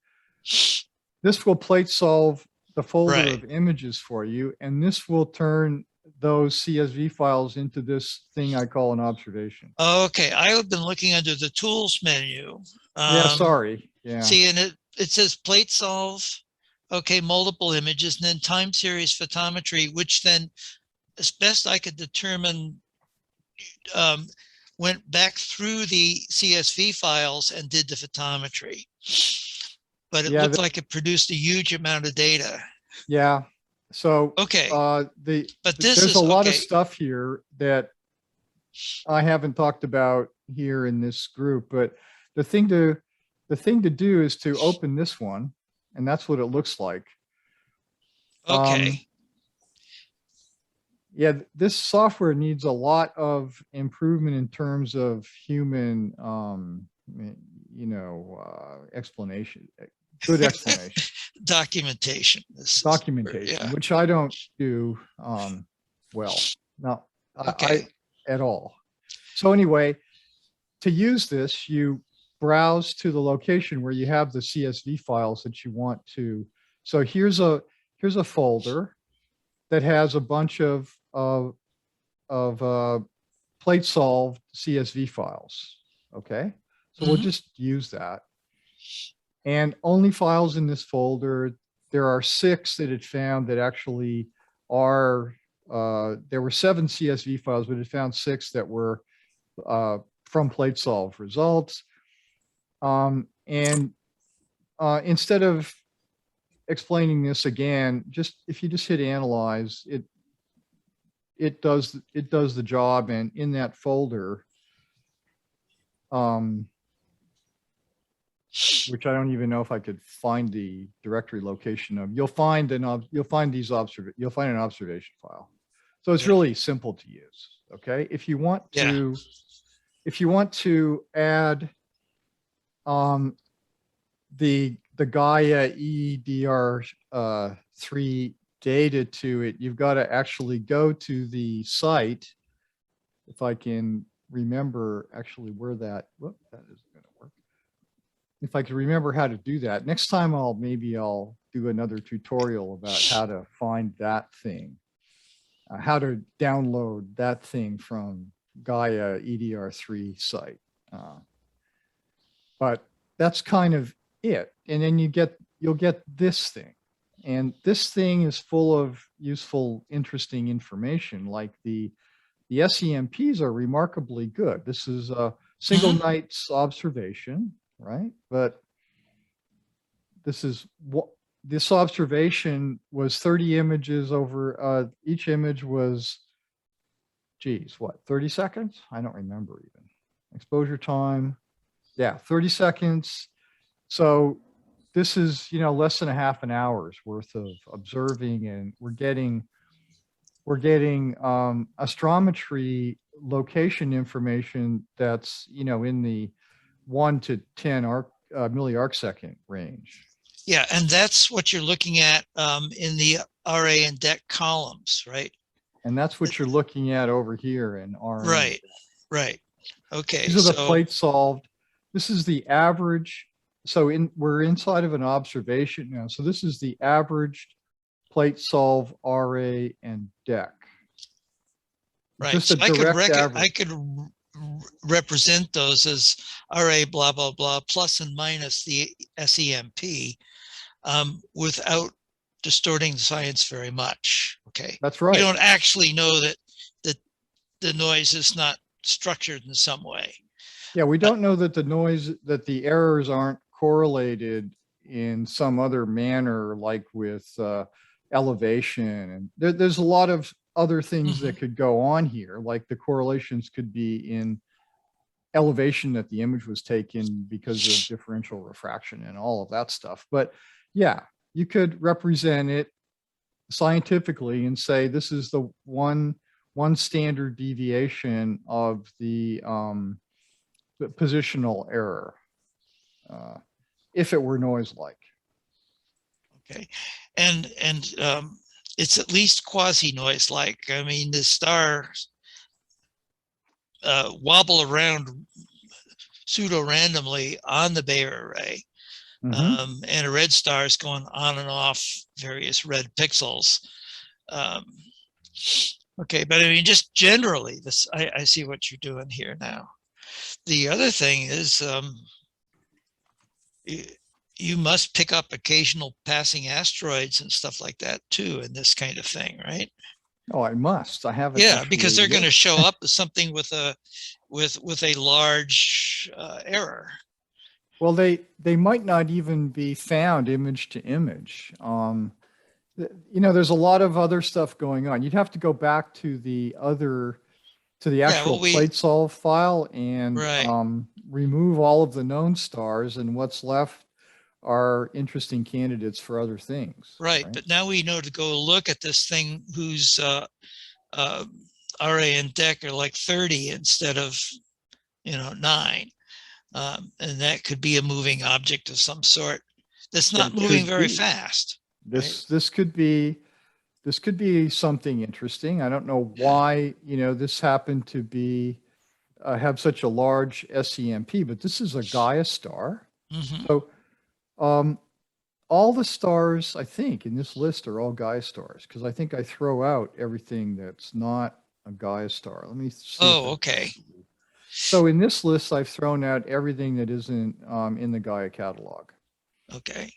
this will plate solve the folder Right. of images for you, and this will turn those CSV files into this thing I call an observation. Okay, I have been looking under the tools menu. Yeah, sorry. Yeah. See, and it says plate solve, okay, multiple images, and then time series photometry, which then, as best I could determine, went back through the CSV files and did the photometry. But it Yeah, looked like it produced a huge amount of data. Yeah. So Okay, but this there's is a lot of okay. stuff here that I haven't talked about here in this group, but the thing to do is to open this one, and that's what it looks like. Okay. Yeah, this software needs a lot of improvement in terms of human, explanation, good explanation. Documentation. Documentation, Yeah. which I don't do well, no, Okay. at all. So anyway, to use this, you browse to the location where you have the CSV files that you want to. So here's a folder that has a bunch of plate solved CSV files. Okay, so we'll just use that. And only files in this folder. There are 6 that it found that actually are. There were 7 CSV files, but it found 6 that were from plate solve results. Instead of explaining this again, if you just hit analyze, it does the job. And in that folder, which I don't even know if I could find the directory location of, you'll find an observation file. So it's really simple to use. Okay, if you want to add the Gaia EDR3 data to it, you've got to actually go to the site. If I can remember actually where that isn't going to work. If I can remember how to do that, next time I'll do another tutorial about how to find that thing, how to download that thing from Gaia EDR3 site. But that's kind of it. And then you'll get this thing. And this thing is full of useful, interesting information. Like the SEMPs are remarkably good. This is a single night's observation, right? But this observation was 30 images over, each image was, 30 seconds? I don't remember even. Exposure time, yeah, 30 seconds. So this is, less than a half an hour's worth of observing, and we're getting astrometry location information that's, in the 1 to 10 milliarcsecond range. Yeah, and that's what you're looking at in the RA and DEC columns, right? And that's what you're looking at over here in RA. Right. Okay. These are the plate solved. This is the average. So we're inside of an observation now. So this is the averaged plate solve RA and DEC. Right. Just So a direct average. I could represent those as RA blah blah blah plus and minus the SEMP without distorting the science very much. Okay. That's right. You don't actually know that the noise is not structured in some way. Yeah, we don't know that the errors aren't correlated in some other manner, like with elevation. And there's a lot of other things that could go on here, like the correlations could be in elevation that the image was taken because of differential refraction and all of that stuff. But yeah, you could represent it scientifically and say this is the one standard deviation of the positional error, if it were noise-like. Okay, and it's at least quasi-noise-like. I mean, the stars wobble around pseudo-randomly on the Bayer array, and a red star is going on and off various red pixels. Okay, but I mean, just generally, this I see what you're doing here now. The other thing is, you must pick up occasional passing asteroids and stuff like that too, in this kind of thing, right? Oh, I must. I haven't. Yeah, because they're actually going to looked. show up as something with a large error. Well, they might not even be found image to image. You know, there's a lot of other stuff going on. You'd have to go back to the Yeah, actual well, plate solve file and Right. remove all of the known stars, and what's left are interesting candidates for other things. Right, but now we know to go look at this thing whose RA and DEC are like 30 instead of 9. And that could be a moving object of some sort that's not It moving could very be. fast. This could be something interesting. I don't know why, this happened to be have such a large SEMP, but this is a Gaia star. Mhm. So all the stars, I think, in this list are all Gaia stars, because I think I throw out everything that's not a Gaia star. Let me see. Oh, okay. So in this list, I've thrown out everything that isn't in the Gaia catalog. Okay.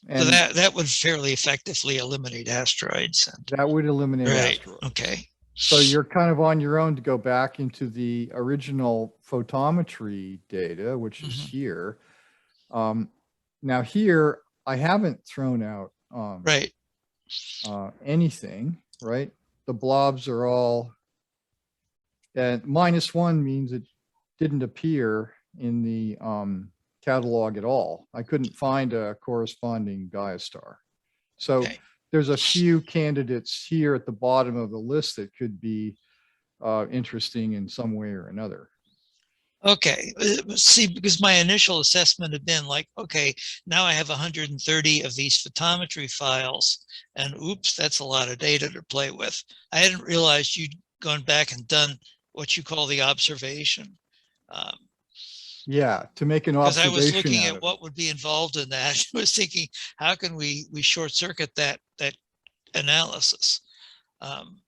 And So that would fairly effectively eliminate asteroids. that would eliminate Right. asteroids. Okay. So you're kind of on your own to go back into the original photometry data, which is here. Now here, I haven't thrown out Right. Anything, right? The blobs are all, and -1 means it didn't appear in the catalog at all. I couldn't find a corresponding Gaia star. So Okay. there's a few candidates here at the bottom of the list that could be interesting in some way or another. Okay. See, because my initial assessment had been like, okay, now I have 130 of these photometry files, and oops, that's a lot of data to play with. I hadn't realized you'd gone back and done what you call the observation. Yeah, to make an Because I was observation looking out at of what would be involved in that. I was thinking, how can we short circuit that analysis? And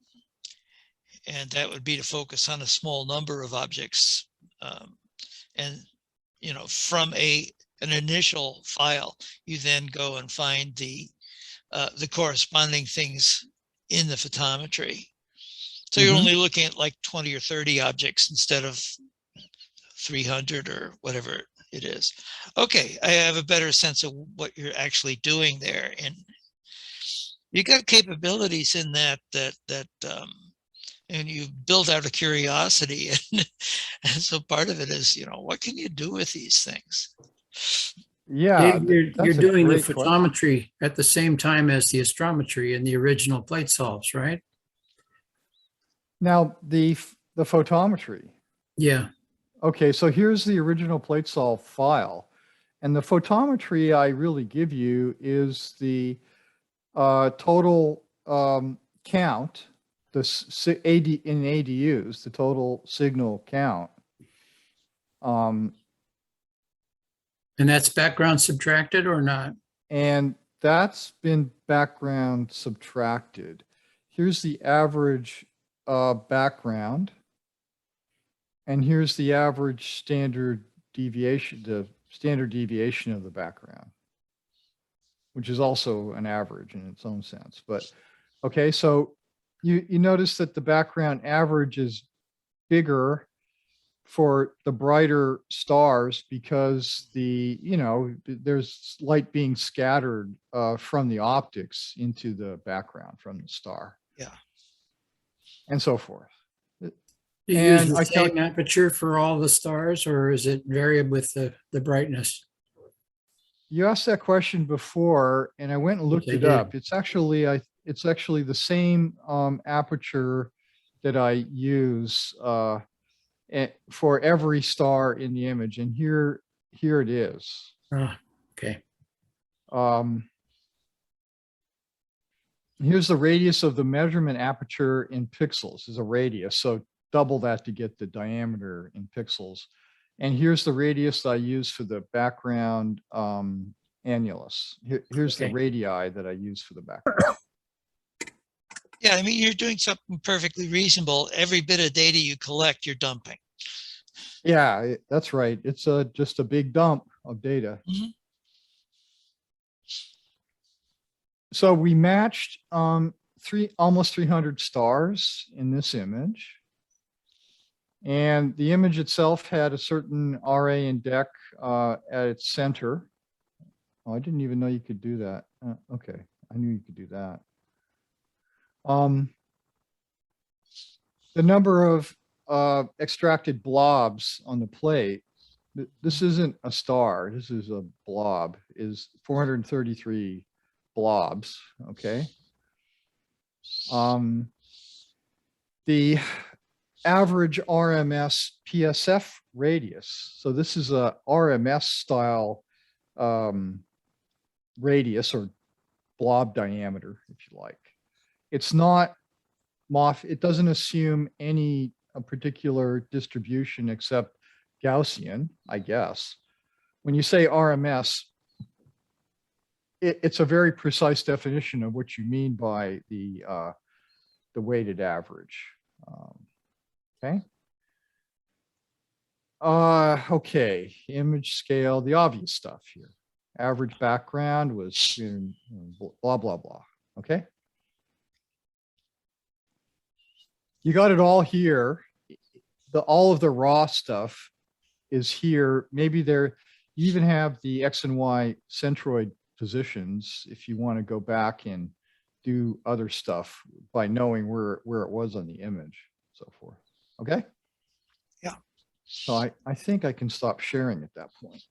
that would be to focus on a small number of objects. And from an initial file, you then go and find the corresponding things in the photometry. So you're only looking at like 20 or 30 objects instead of 300 or whatever it is. Okay, I have a better sense of what you're actually doing there, and you got capabilities in that and you build out a curiosity, and so part of it is, what can you do with these things? Yeah, Dave, you're that's a doing the great question. photometry at the same time as the astrometry in the original plate solves, right? Now the photometry. Yeah. Okay, so here's the original plate solve file. And the photometry I really give you is the total count, the in ADUs, the total signal count. And that's background subtracted or not? And that's been background subtracted. Here's the average background. And here's the average standard deviation, the standard deviation of the background, which is also an average in its own sense. But okay, so you notice that the background average is bigger for the brighter stars because there's light being scattered from the optics into the background from the star. Yeah. And so forth. Do you And use I the same aperture for all the stars, or is it varied with the brightness? You asked that question before, and I went and looked Yes, I it did. up. It's actually the same aperture that I use for every star in the image, and here it is. Ah, okay. Here's the radius of the measurement aperture in pixels. Is a radius, so double that to get the diameter in pixels. And here's the radius that I use for the background annulus. Here's the Okay. radii that I use for the background. Yeah, I mean, you're doing something perfectly reasonable. Every bit of data you collect, you're dumping. Yeah, that's right. It's just a big dump of data. Mhm. So we matched almost 300 stars in this image. And the image itself had a certain RA and DEC at its center. Oh, I didn't even know you could do that. Okay, I knew you could do that. The number of extracted blobs on the plate, this isn't a star, this is a blob, is 433 blobs, okay? The average RMS PSF radius, so this is a RMS style radius or blob diameter, if you like. It's not it doesn't assume any particular distribution except Gaussian, I guess. When you say RMS, it's a very precise definition of what you mean by the weighted average. Okay. Okay, image scale, the obvious stuff here. Average background was blah, blah, blah. Okay. You got it all here. All of the raw stuff is here. Maybe you even have the X and Y centroid positions if you want to go back and do other stuff by knowing where it was on the image, so forth. Okay. Yeah. So I think I can stop sharing at that point.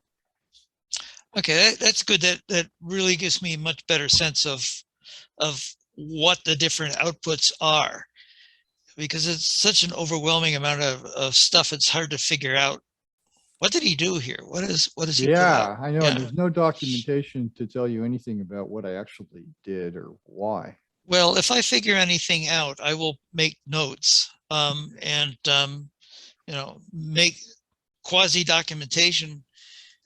Okay, that's good. That really gives me a much better sense of what the different outputs are, because it's such an overwhelming amount of stuff. It's hard to figure out, what did he do here? What is he put out? I know. Yeah. There's no documentation to tell you anything about what I actually did or why. Well, if I figure anything out, I will make notes and make quasi documentation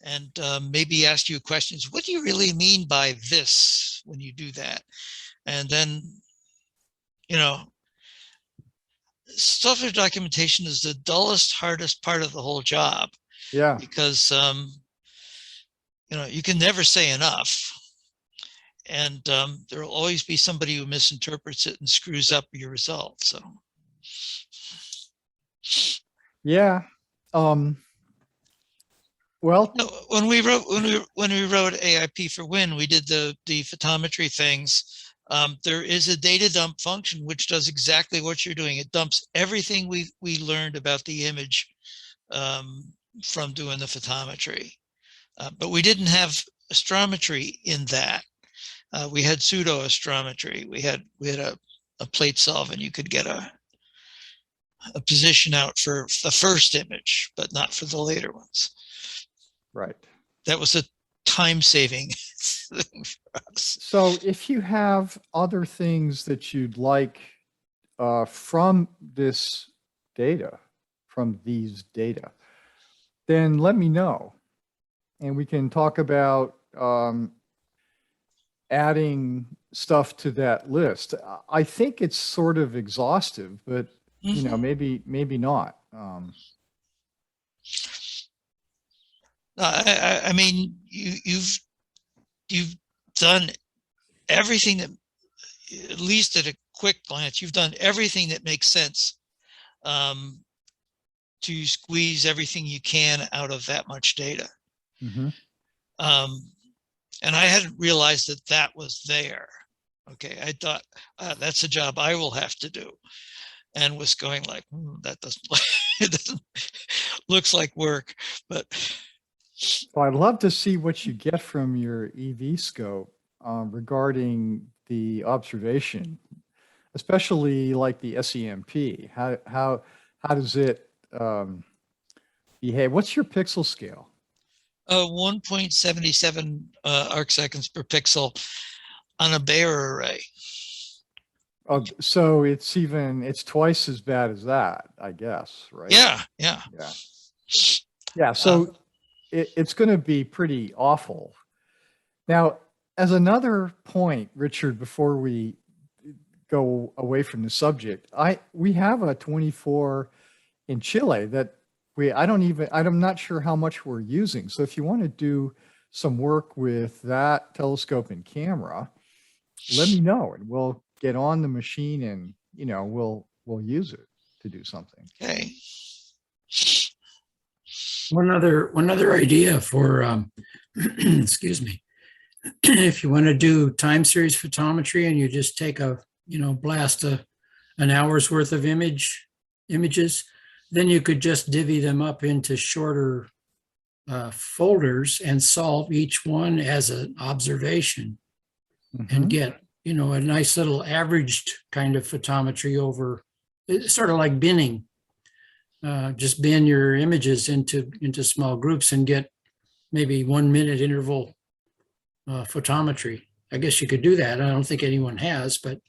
and maybe ask you questions. What do you really mean by this when you do that? And then, software documentation is the dullest, hardest part of the whole job. Yeah. Because, you can never say enough. And there will always be somebody who misinterprets it and screws up your result. So. Yeah. Well, when we wrote AIP for Win, we did the photometry things. There is a data dump function which does exactly what you're doing. It dumps everything we learned about the image from doing the photometry, but we didn't have astrometry in that. We had pseudo astrometry. We had a plate solve, and you could get a position out for the first image, but not for the later ones. Right. That was a time-saving thing for us. So if you have other things that you'd like from this data, from these data, then let me know. And we can talk about adding stuff to that list. I think it's sort of exhaustive, but maybe not. I mean, you've done everything that, at least at a quick glance, you've done everything that makes sense to squeeze everything you can out of that much data. Mm-hmm. And I hadn't realized that was there. Okay, I thought that's a job I will have to do, and was going like, that doesn't looks like work, but. Well, I'd love to see what you get from your EV scope regarding the observation, especially like the SEMP. How does it behave? What's your pixel scale? 1.77 arc seconds per pixel on a Bayer array. Oh, so it's twice as bad as that, I guess, right? Yeah. So it's going to be pretty awful. Now, as another point, Richard, before we go away from the subject. We have a 24 in Chile that I'm not sure how much we're using. So if you want to do some work with that telescope and camera, let me know and we'll get on the machine and, we'll use it to do something. Okay. One other idea for, excuse me, if you want to do time series photometry and you just take blast an hour's worth of images, then you could just divvy them up into shorter folders and solve each one as an observation and get, a nice little averaged kind of photometry over, it's sort of like binning. Just bin your images into small groups and get maybe 1 minute interval photometry. I guess you could do that. I don't think anyone has, but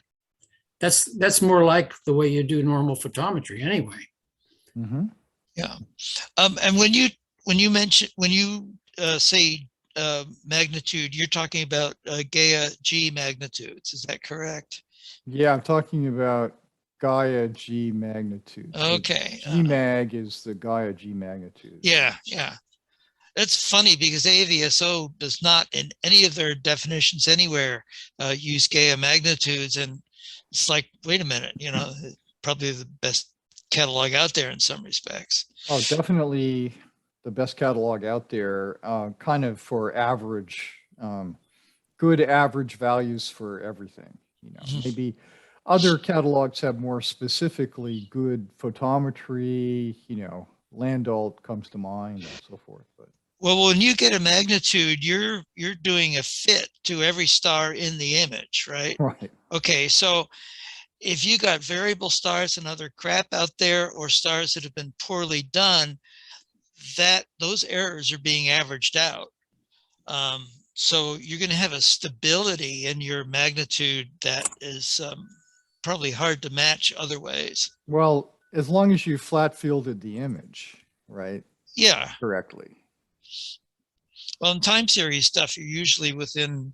that's more like the way you do normal photometry anyway. Yeah. And when you say magnitude, you're talking about Gaia G magnitudes. Is that correct? Yeah, I'm talking about Gaia G magnitude. Okay. G mag is the Gaia G magnitude. Yeah. It's funny because AVSO does not, in any of their definitions anywhere, use Gaia magnitudes, and it's like, wait a minute, probably the best catalog out there in some respects. Oh, definitely the best catalog out there, kind of for average, good average values for everything. Maybe other catalogs have more specifically good photometry, Landolt comes to mind and so forth. But well, when you get a magnitude, you're doing a fit to every star in the image, right? Right. Okay, so if you got variable stars and other crap out there, or stars that have been poorly done, those errors are being averaged out. So you're going to have a stability in your magnitude that is probably hard to match other ways. Well, as long as you flat fielded the image, right? Yeah. Correctly. Well, in time series stuff, you're usually within,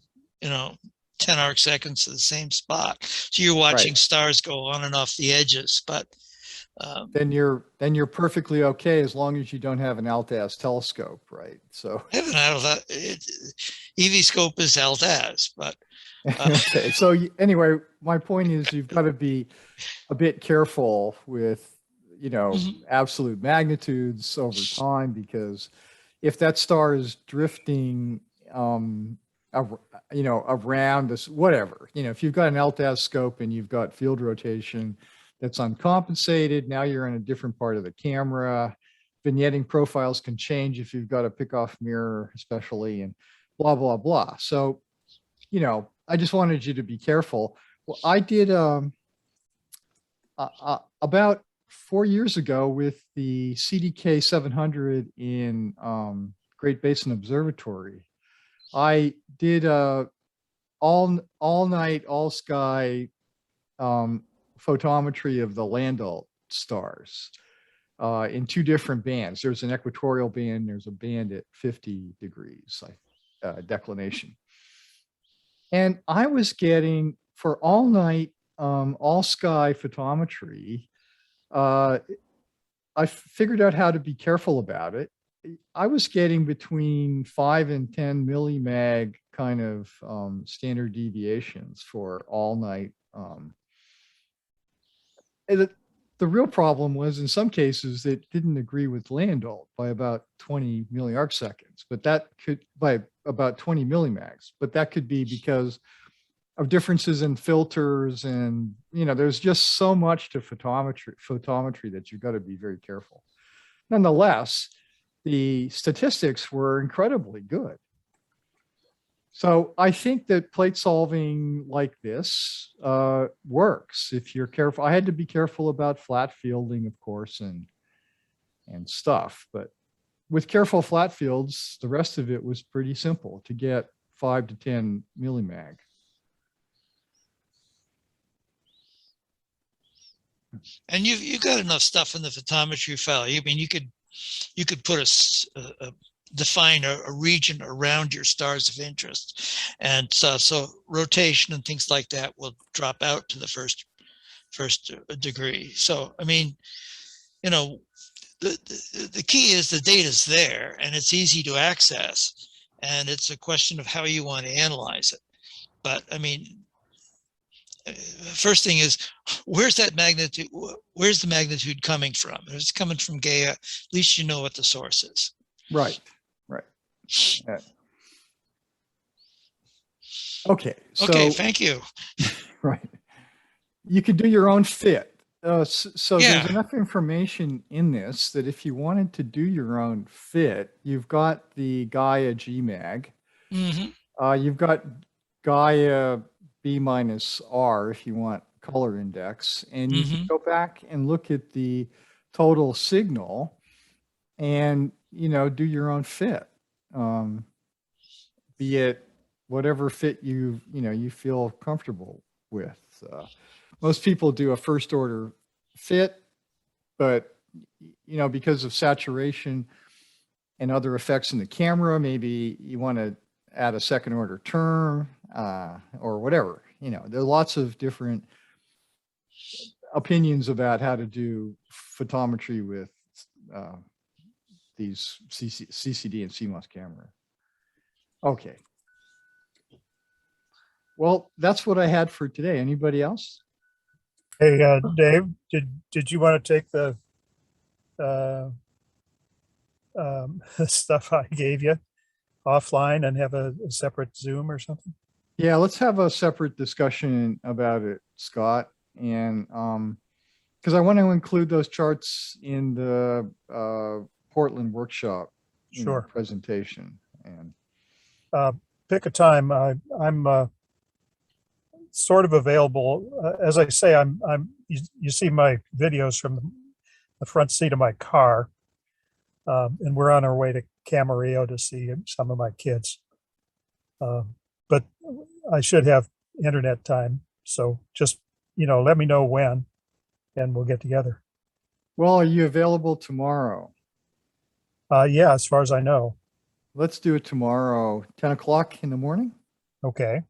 10 arc seconds of the same spot. So you're watching stars go on and off the edges, but then you're perfectly okay as long as you don't have an Altaz telescope, right? So EV-scope is Altaz, but okay. So anyway, my point is you've got to be a bit careful with absolute magnitudes over time, because if that star is drifting around this, whatever, if you've got an Altaz scope and you've got field rotation that's uncompensated, now you're in a different part of the camera. Vignetting profiles can change if you've got a pick-off mirror, especially, and blah, blah, blah. So, I just wanted you to be careful. Well, I did about 4 years ago with the CDK 700 in Great Basin Observatory. I did all night, all sky photometry of the Landolt stars in 2 different bands. There's an equatorial band, there's a band at 50 degrees declination. And I was getting, for all night, all sky photometry, I figured out how to be careful about it. I was getting between 5 and 10 millimag kind of standard deviations for all night. The real problem was, in some cases, it didn't agree with Landolt by about 20 milliarc seconds, but that could, by about 20 millimags, but that could be because of differences in filters, and there's just so much to photometry that you've got to be very careful. Nonetheless, the statistics were incredibly good. So I think that plate solving like this works if you're careful. I had to be careful about flat fielding, of course, and stuff, but with careful flat fields, the rest of it was pretty simple to get 5 to 10 millimag. And you've got enough stuff in the photometry file. I mean, you could put a define a region around your stars of interest. And so rotation and things like that will drop out to the first degree. So, I mean, you know, the key is the data's there and it's easy to access. And it's a question of how you want to analyze it. But I mean, first thing is, where's that magnitude? Where's the magnitude coming from? If it's coming from Gaia, at least you know what the source is. Right. Yeah. Okay. So, Okay, thank you. right. You could do your own fit. So Yeah. there's enough information in this that if you wanted to do your own fit, you've got the Gaia GMAG. You've got Gaia B-R if you want color index, and you can go back and look at the total signal and, you know, do your own fit. Be it whatever fit you feel comfortable with. Most people do a first order fit, but, you know, because of saturation and other effects in the camera, maybe you want to add a second order term or whatever. You know, there are lots of different opinions about how to do photometry with these CCD and CMOS camera. Okay. Well, that's what I had for today. Anybody else? Hey, Dave, did you want to take the stuff I gave you offline and have a separate Zoom or something? Yeah, let's have a separate discussion about it, Scott. And because I want to include those charts in the Portland workshop presentation. And pick a time. I'm sort of available. As I say, you see my videos from the front seat of my car, and we're on our way to Camarillo to see some of my kids. But I should have internet time, so just, you know, let me know when, and we'll get together. Well, are you available tomorrow? Yeah, as far as I know. Let's do it tomorrow, 10 o'clock in the morning. Okay.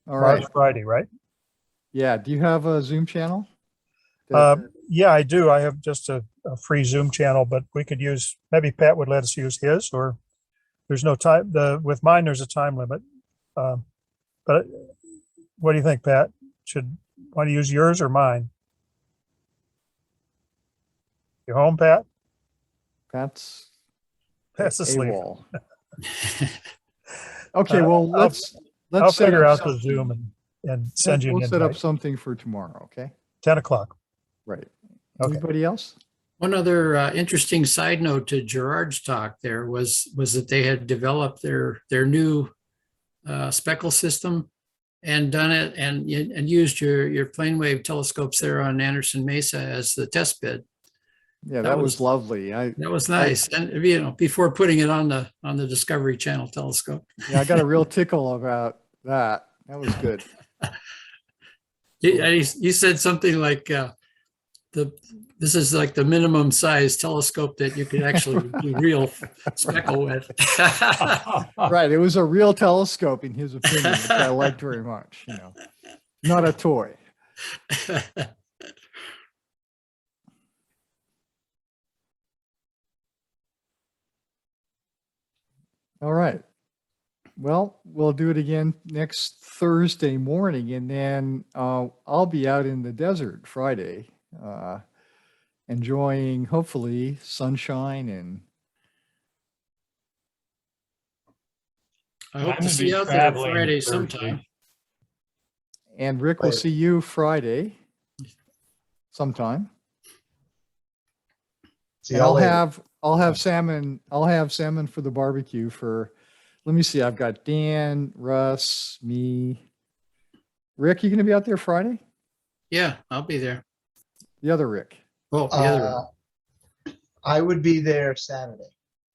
All right. Friday, right? Yeah. Do you have a Zoom channel? Yeah, I do. I have just a free Zoom channel, but we could use, maybe Pat would let us use his, or there's no time. With mine, there's a time limit. But what do you think, Pat? Want to use yours or mine? You home, Pat? Pat's asleep. Okay, well, let's I'll set figure up out the Zoom and send you an We'll set up invite. something for tomorrow, okay? 10 o'clock. Right. Okay. Anybody else? One other interesting side note to Gerard's talk there was that they had developed their new speckle system and done it and used your plane wave telescopes there on Anderson Mesa as the test bed. Yeah, that was lovely. That was nice. And, you know, before putting it on the Discovery Channel telescope. Yeah, I got a real tickle about that. That was good. You said something like this is like the minimum size telescope that you could actually do real speckle with. Right. It was a real telescope in his opinion, which I liked very much, you know, not a toy. All right. Well, we'll do it again next Thursday morning, and then I'll be out in the desert Friday, enjoying hopefully sunshine, and I hope I'm to gonna see be you out there traveling Friday Thursday. sometime. and Rick will see you Friday sometime. See And y'all later. I'll have salmon for the barbecue for, let me see, I've got Dan, Russ, me. Rick, you gonna be out there Friday? Yeah, I'll be there. The other Rick. Oh, the other one. I would be there Saturday.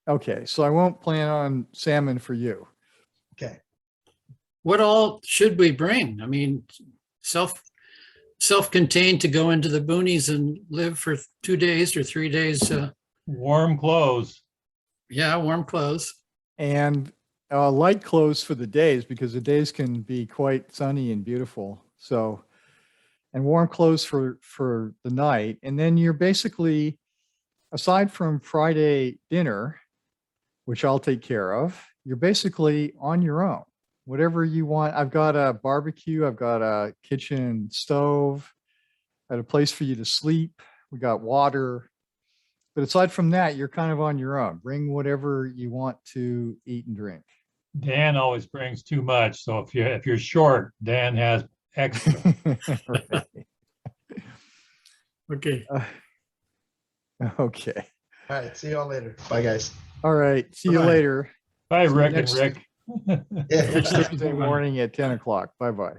Okay, so I won't plan on salmon for you. Okay. What all should we bring? I mean, self-contained to go into the boonies and live for 2 days or 3 days. Warm clothes. Yeah, warm clothes. and light clothes for the days, because the days can be quite sunny and beautiful. So, and warm clothes for the night. And then you're basically, aside from Friday dinner, which I'll take care of, you're basically on your own. Whatever you want. I've got a barbecue, I've got a kitchen stove, got a place for you to sleep. We got water. But aside from that, you're kind of on your own. Bring whatever you want to eat and drink. Dan always brings too much. So if you're short, Dan has extra. Right. Okay. Okay. All right. See y'all later. Bye, guys. All right. See you Bye-bye. later. Bye, See you Rick and next- Rick. Yeah. Next Thursday morning at 10 o'clock. Bye-bye.